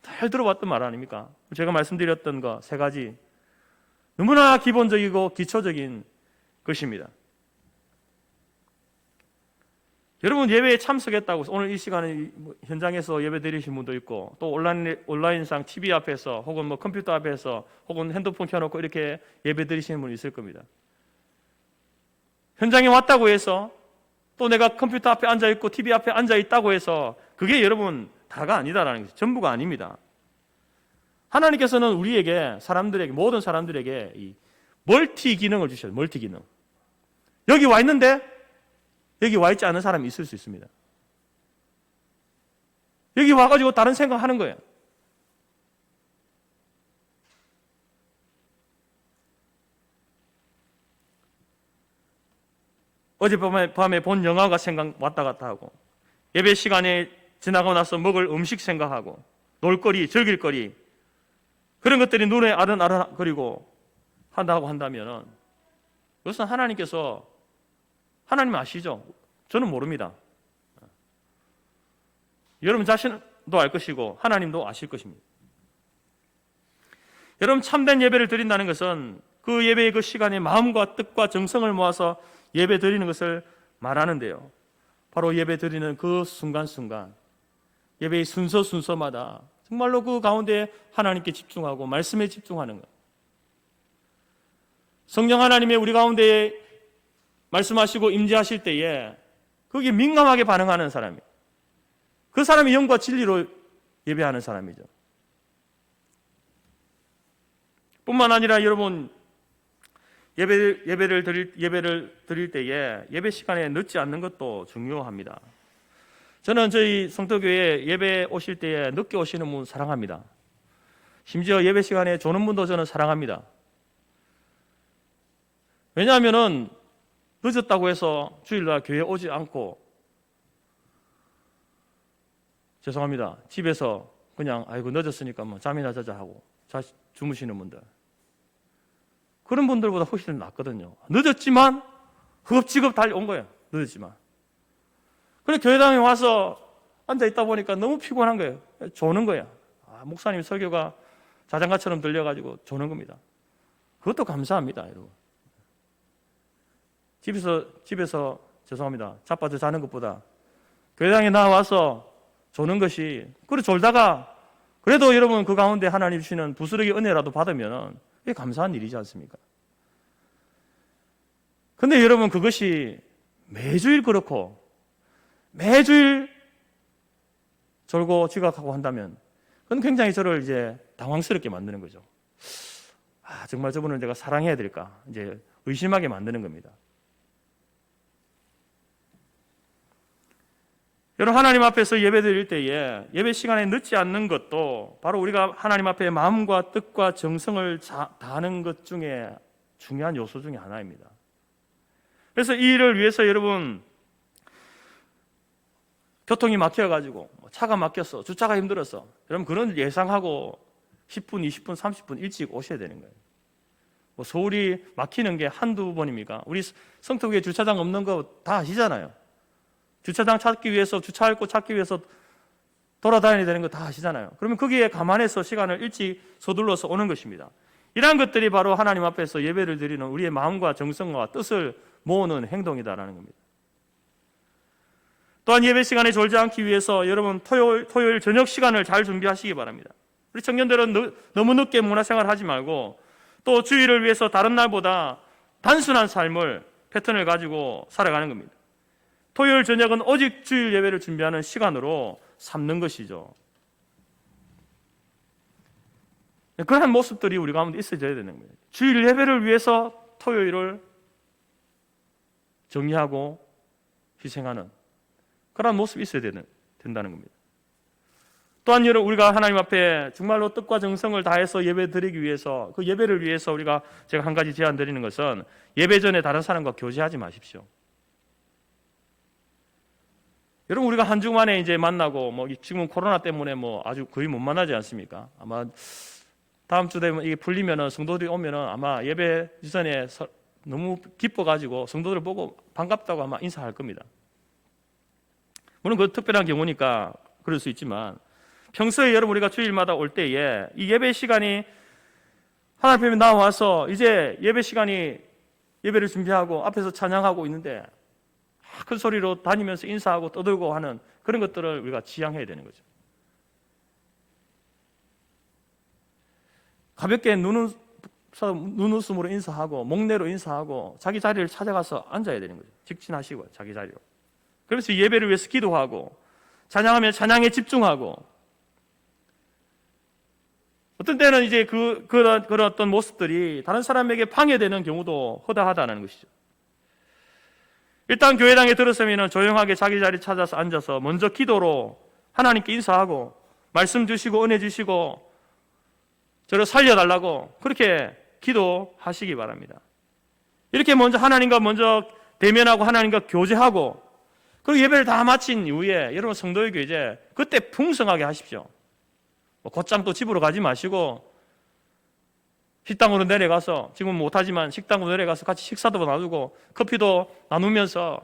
잘 들어봤던 말 아닙니까? 제가 말씀드렸던 거 세 가지, 너무나 기본적이고 기초적인 것입니다. 여러분, 예배에 참석했다고 오늘 이 시간에 현장에서 예배 드리신 분도 있고, 또 온라인상 TV 앞에서 혹은 컴퓨터 앞에서 혹은 핸드폰 켜놓고 이렇게 예배 드리시는 분이 있을 겁니다. 현장에 왔다고 해서 또 내가 컴퓨터 앞에 앉아있고 TV 앞에 앉아있다고 해서 그게 여러분 다가 아니다라는 것이 전부가 아닙니다. 하나님께서는 우리에게, 사람들에게, 모든 사람들에게 이 멀티 기능을 주셔요. 멀티 기능. 여기 와 있는데 여기 와 있지 않은 사람이 있을 수 있습니다. 여기 와가지고 다른 생각하는 거예요. 어젯밤에 본 영화가 생각 왔다 갔다 하고, 예배 시간에 지나고 나서 먹을 음식 생각하고, 놀거리, 즐길거리, 그런 것들이 눈에 아른아른거리고 한다고 한다면, 그것은 하나님께서, 하나님 아시죠? 저는 모릅니다. 여러분 자신도 알 것이고 하나님도 아실 것입니다. 여러분, 참된 예배를 드린다는 것은 그 예배의 그 시간에 마음과 뜻과 정성을 모아서 예배 드리는 것을 말하는데요, 바로 예배 드리는 그 순간순간, 예배의 순서마다 정말로 그 가운데 하나님께 집중하고 말씀에 집중하는 것. 성령 하나님의 우리 가운데 말씀하시고 임재하실 때에 거기에 민감하게 반응하는 사람이에요. 그 사람이 영과 진리로 예배하는 사람이죠. 뿐만 아니라 여러분, 예배를 드릴 때에 예배 시간에 늦지 않는 것도 중요합니다. 저는 저희 성도교회 예배 오실 때에 늦게 오시는 분 사랑합니다. 심지어 예배 시간에 조는 분도 저는 사랑합니다. 왜냐하면은 늦었다고 해서 주일날 교회 오지 않고, 죄송합니다, 집에서 그냥 아이고 늦었으니까 잠이나 자자 하고 주무시는 분들, 그런 분들보다 훨씬 낫거든요. 늦었지만 흡지겁 달려온 거예요. 늦었지만. 그래 교회당에 와서 앉아있다 보니까 너무 피곤한 거예요. 조는 거예요. 목사님 설교가 자장가처럼 들려가지고 조는 겁니다. 그것도 감사합니다, 여러분. 집에서 죄송합니다, 자빠져 자는 것보다 교회당에 나와서 조는 것이, 그래 졸다가 그래도 여러분 그 가운데 하나님 주시는 부스러기 은혜라도 받으면 이게 감사한 일이지 않습니까? 근데 여러분, 그것이 매주일 그렇고 매주일 졸고 지각하고 한다면 그건 굉장히 저를 이제 당황스럽게 만드는 거죠. 정말 저분을 내가 사랑해야 될까, 이제 의심하게 만드는 겁니다. 여러분, 하나님 앞에서 예배 드릴 때에 예배 시간에 늦지 않는 것도 바로 우리가 하나님 앞에 마음과 뜻과 정성을 다하는 것 중에 중요한 요소 중에 하나입니다. 그래서 이 일을 위해서 여러분, 교통이 막혀가지고 차가 막혔어, 주차가 힘들었어, 여러분 그런 예상하고 10분, 20분, 30분 일찍 오셔야 되는 거예요. 서울이 막히는 게 한두 번입니까? 우리 성토교에 주차장 없는 거 다 아시잖아요. 주차장 찾기 위해서, 주차할 곳 찾기 위해서 돌아다녀야 되는 거 다 아시잖아요. 그러면 거기에 감안해서 시간을 일찍 서둘러서 오는 것입니다. 이러한 것들이 바로 하나님 앞에서 예배를 드리는 우리의 마음과 정성과 뜻을 모으는 행동이다라는 겁니다. 또한 예배 시간에 졸지 않기 위해서 여러분 토요일 저녁 시간을 잘 준비하시기 바랍니다. 우리 청년들은 너무 늦게 문화생활 하지 말고 또 주일을 위해서 다른 날보다 단순한 삶을, 패턴을 가지고 살아가는 겁니다. 토요일 저녁은 오직 주일 예배를 준비하는 시간으로 삼는 것이죠. 그러한 모습들이 우리 가운데 있어져야 되는 거예요. 주일 예배를 위해서 토요일을 정리하고 희생하는 그러한 모습이 있어야 된다는 겁니다. 또한 여러분, 우리가 하나님 앞에 정말로 뜻과 정성을 다해서 예배 드리기 위해서, 그 예배를 위해서 제가 한 가지 제안 드리는 것은, 예배 전에 다른 사람과 교제하지 마십시오. 여러분, 우리가 한 주 만에 이제 만나고, 지금 코로나 때문에 아주 거의 못 만나지 않습니까? 아마 다음 주 되면 이게 풀리면은, 성도들이 오면은 아마 예배 전에 너무 기뻐가지고 성도들을 보고 반갑다고 아마 인사할 겁니다. 물론 그 특별한 경우니까 그럴 수 있지만, 평소에 여러분 우리가 주일마다 올 때에 이 예배 시간이 하나님 앞에 나와서 이제 예배 시간이 예배를 준비하고 앞에서 찬양하고 있는데 큰 소리로 다니면서 인사하고 떠들고 하는 그런 것들을 우리가 지양해야 되는 거죠. 가볍게 눈웃음으로 인사하고 목례로 인사하고 자기 자리를 찾아가서 앉아야 되는 거죠. 직진하시고 자기 자리로. 그래서 예배를 위해서 기도하고 찬양하면 찬양에 집중하고, 어떤 때는 이제 그런 어떤 모습들이 다른 사람에게 방해되는 경우도 허다하다는 것이죠. 일단 교회당에 들었으면 조용하게 자기 자리 찾아서 앉아서 먼저 기도로 하나님께 인사하고 말씀 주시고 은혜 주시고 저를 살려달라고 그렇게 기도하시기 바랍니다. 이렇게 하나님과 먼저 대면하고 하나님과 교제하고, 그리고 예배를 다 마친 이후에 여러분 성도에게 이제 그때 풍성하게 하십시오. 곧장 또 집으로 가지 마시고 식당으로 내려가서, 지금 못하지만 식당으로 내려가서 같이 식사도 나누고 커피도 나누면서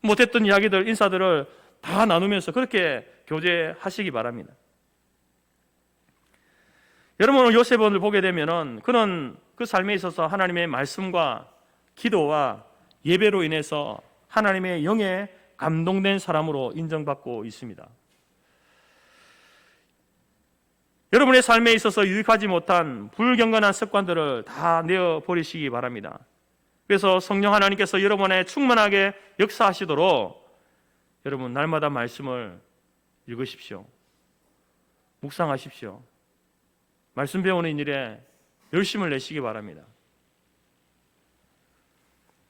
못했던 이야기들, 인사들을 다 나누면서 그렇게 교제하시기 바랍니다. 여러분, 요셉을 보게 되면은 그는 그 삶에 있어서 하나님의 말씀과 기도와 예배로 인해서 하나님의 영에 감동된 사람으로 인정받고 있습니다. 여러분의 삶에 있어서 유익하지 못한 불경건한 습관들을 다 내어버리시기 바랍니다. 그래서 성령 하나님께서 여러분의 충만하게 역사하시도록 여러분 날마다 말씀을 읽으십시오. 묵상하십시오. 말씀 배우는 일에 열심을 내시기 바랍니다.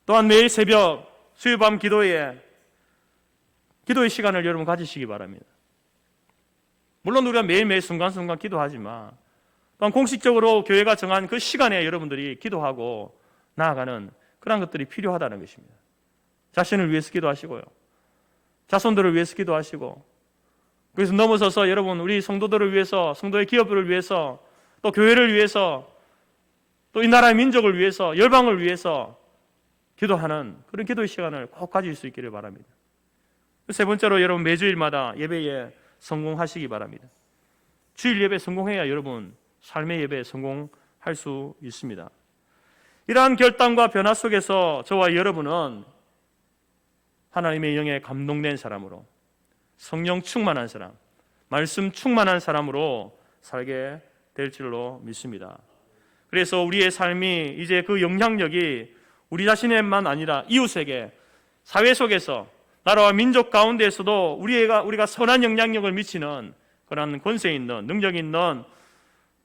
또한 매일 새벽 수요밤 기도의 시간을 여러분 가지시기 바랍니다. 물론 우리가 매일매일 순간순간 기도하지만 또한 공식적으로 교회가 정한 그 시간에 여러분들이 기도하고 나아가는 그런 것들이 필요하다는 것입니다. 자신을 위해서 기도하시고요, 자손들을 위해서 기도하시고, 그래서 넘어서서 여러분 우리 성도들을 위해서, 성도의 기업을 위해서, 또 교회를 위해서, 또 이 나라의 민족을 위해서, 열방을 위해서 기도하는 그런 기도의 시간을 꼭 가질 수 있기를 바랍니다. 세 번째로, 여러분 매주일마다 예배에 성공하시기 바랍니다. 주일 예배 성공해야 여러분 삶의 예배에 성공할 수 있습니다. 이러한 결단과 변화 속에서 저와 여러분은 하나님의 영에 감동된 사람으로, 성령 충만한 사람, 말씀 충만한 사람으로 살게 될 줄로 믿습니다. 그래서 우리의 삶이 이제 그 영향력이 우리 자신에만 아니라 이웃에게, 사회 속에서, 나라와 민족 가운데에서도 우리가 선한 영향력을 미치는 그런 권세 있는, 능력 있는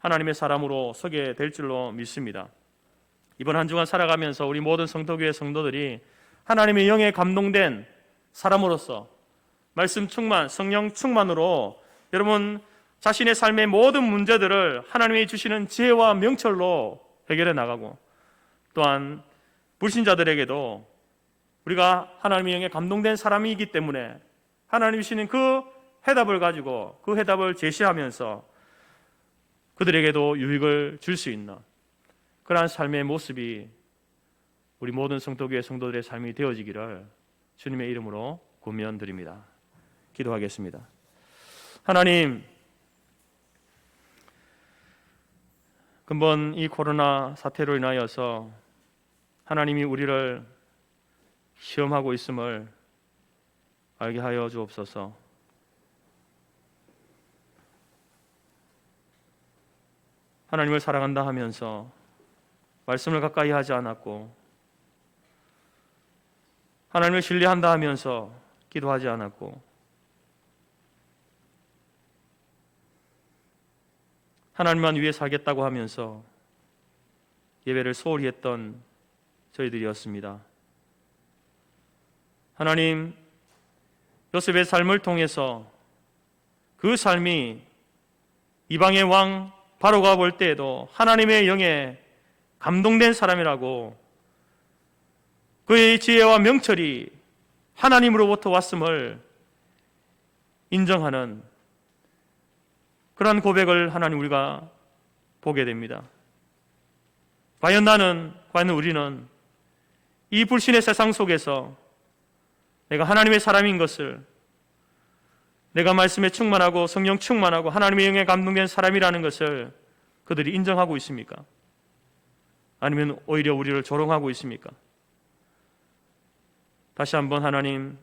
하나님의 사람으로 서게 될 줄로 믿습니다. 이번 한 주간 살아가면서 우리 모든 성도교회 성도들이 하나님의 영에 감동된 사람으로서 말씀 충만, 성령 충만으로 여러분 자신의 삶의 모든 문제들을 하나님이 주시는 지혜와 명철로 해결해 나가고, 또한 불신자들에게도 우리가 하나님의 영에 감동된 사람이기 때문에 하나님이 주시는 그 해답을 가지고 그 해답을 제시하면서 그들에게도 유익을 줄 수 있는 그러한 삶의 모습이 우리 모든 성도교회 성도들의 삶이 되어지기를 주님의 이름으로 권면드립니다. 기도하겠습니다. 하나님, 근본 이 코로나 사태로 인하여서 하나님이 우리를 시험하고 있음을 알게 하여 주옵소서. 하나님을 사랑한다 하면서 말씀을 가까이 하지 않았고, 하나님을 신뢰한다 하면서 기도하지 않았고, 하나님만 위해 살겠다고 하면서 예배를 소홀히 했던 저희들이었습니다. 하나님, 요셉의 삶을 통해서 그 삶이 이방의 왕 바로가 볼 때에도 하나님의 영에 감동된 사람이라고, 그의 지혜와 명철이 하나님으로부터 왔음을 인정하는 그러한 고백을 하나님 우리가 보게 됩니다. 과연 우리는 이 불신의 세상 속에서 내가 하나님의 사람인 것을, 내가 말씀에 충만하고 성령 충만하고 하나님의 영에 감동된 사람이라는 것을 그들이 인정하고 있습니까? 아니면 오히려 우리를 조롱하고 있습니까? 다시 한번 하나님,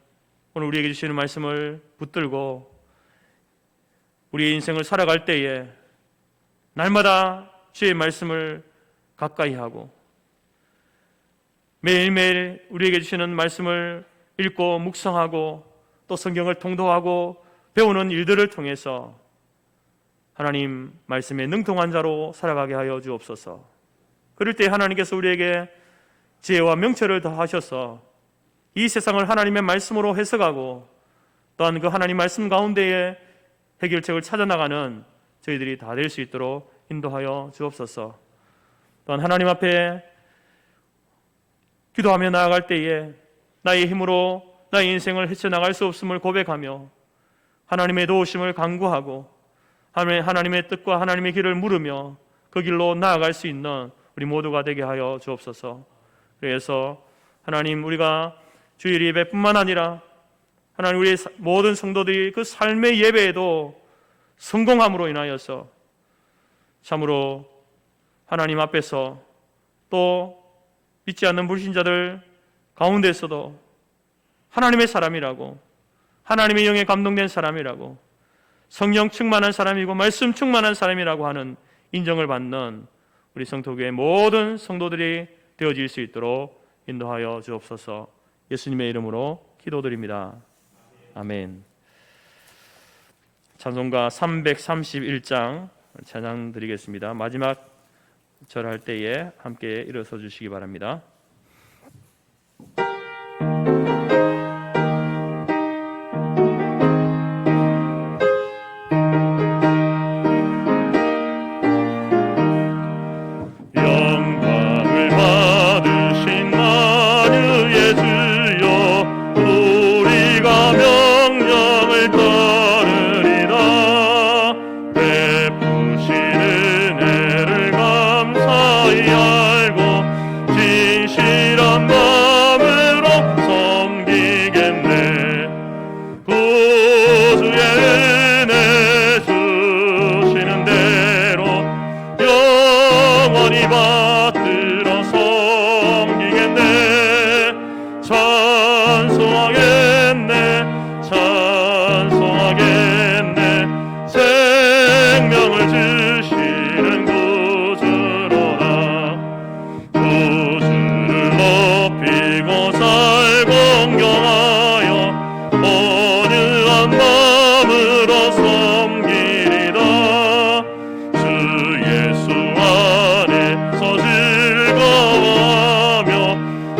오늘 우리에게 주시는 말씀을 붙들고 우리의 인생을 살아갈 때에 날마다 주의 말씀을 가까이 하고 매일매일 우리에게 주시는 말씀을 읽고 묵상하고 또 성경을 통독하고 배우는 일들을 통해서 하나님 말씀에 능통한 자로 살아가게 하여 주옵소서. 그럴 때 하나님께서 우리에게 지혜와 명철을 더하셔서 이 세상을 하나님의 말씀으로 해석하고 또한 그 하나님 말씀 가운데에 해결책을 찾아나가는 저희들이 다 될 수 있도록 인도하여 주옵소서. 또한 하나님 앞에 기도하며 나아갈 때에 나의 힘으로 나의 인생을 헤쳐나갈 수 없음을 고백하며 하나님의 도우심을 간구하고 하나님의 뜻과 하나님의 길을 물으며 그 길로 나아갈 수 있는 우리 모두가 되게 하여 주옵소서. 그래서 하나님, 우리가 주일 예배뿐만 아니라 하나님 우리의 모든 성도들이 그 삶의 예배에도 성공함으로 인하여서 참으로 하나님 앞에서 또 믿지 않는 불신자들 가운데서도 하나님의 사람이라고, 하나님의 영에 감동된 사람이라고, 성령 충만한 사람이고 말씀 충만한 사람이라고 하는 인정을 받는 우리 성도교회 모든 성도들이 되어질 수 있도록 인도하여 주옵소서. 예수님의 이름으로 기도드립니다. 아멘. 찬송가 331장 찬양 드리겠습니다. 마지막 절할 때에 함께 일어서 주시기 바랍니다. 영광을 받으신 만유의 주여, 우리가 명령을 따르리라. 베푸신 은혜를 감사히 알고 진실한 마음으로 섬기겠네. 구주의 은혜 주시는 대로 영원히 받들어 섬기겠네. 찬송하겠네, 찬송하겠네. 생명을 주시는 구주로다. 구주를 높이고 잘 공경하여 온유한 마음으로 섬기리다. 주 예수 안에서 즐거워하며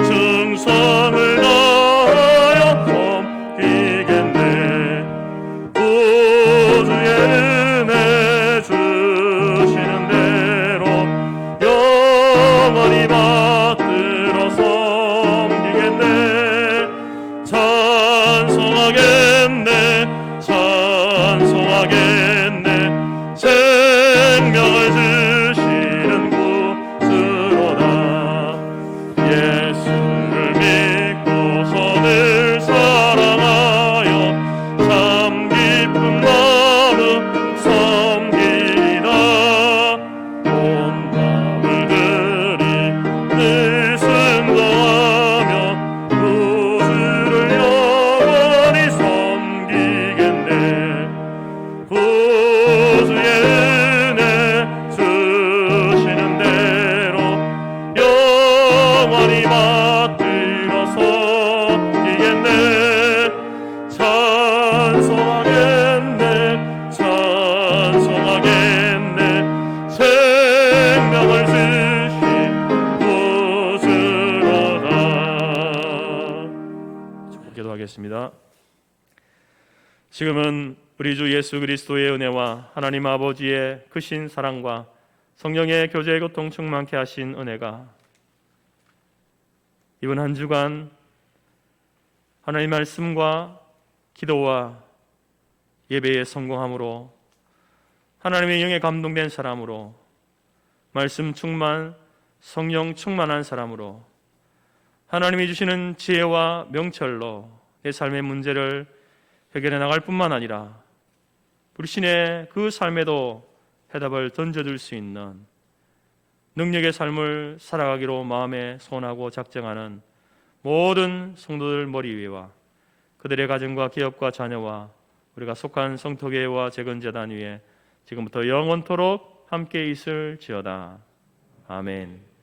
충성을 다하여 섬기겠네. 구주의 은혜 주시는 대로 영원히 받들어 섬기겠네. 찬송하겠네, 지금은 우리 주 예수 그리스도의 은혜와 하나님 아버지의 크신 사랑과 성령의 교제 교통 충만케 하신 은혜가 이번 한 주간 하나님 말씀과 기도와 예배에 성공함으로 하나님의 영에 감동된 사람으로 말씀 충만, 성령 충만한 사람으로 하나님이 주시는 지혜와 명철로 내 삶의 문제를 해결해 나갈 뿐만 아니라 우리 신의 그 삶에도 해답을 던져줄 수 있는 능력의 삶을 살아가기로 마음에 소원하고 작정하는 모든 성도들 머리 위에와 그들의 가정과 기업과 자녀와 우리가 속한 성토교회와 재건재단 위에 지금부터 영원토록 함께 있을지어다. 아멘.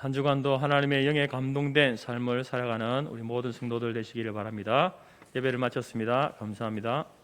한 주간도 하나님의 영에 감동된 삶을 살아가는 우리 모든 성도들 되시기를 바랍니다. 예배를 마쳤습니다. 감사합니다.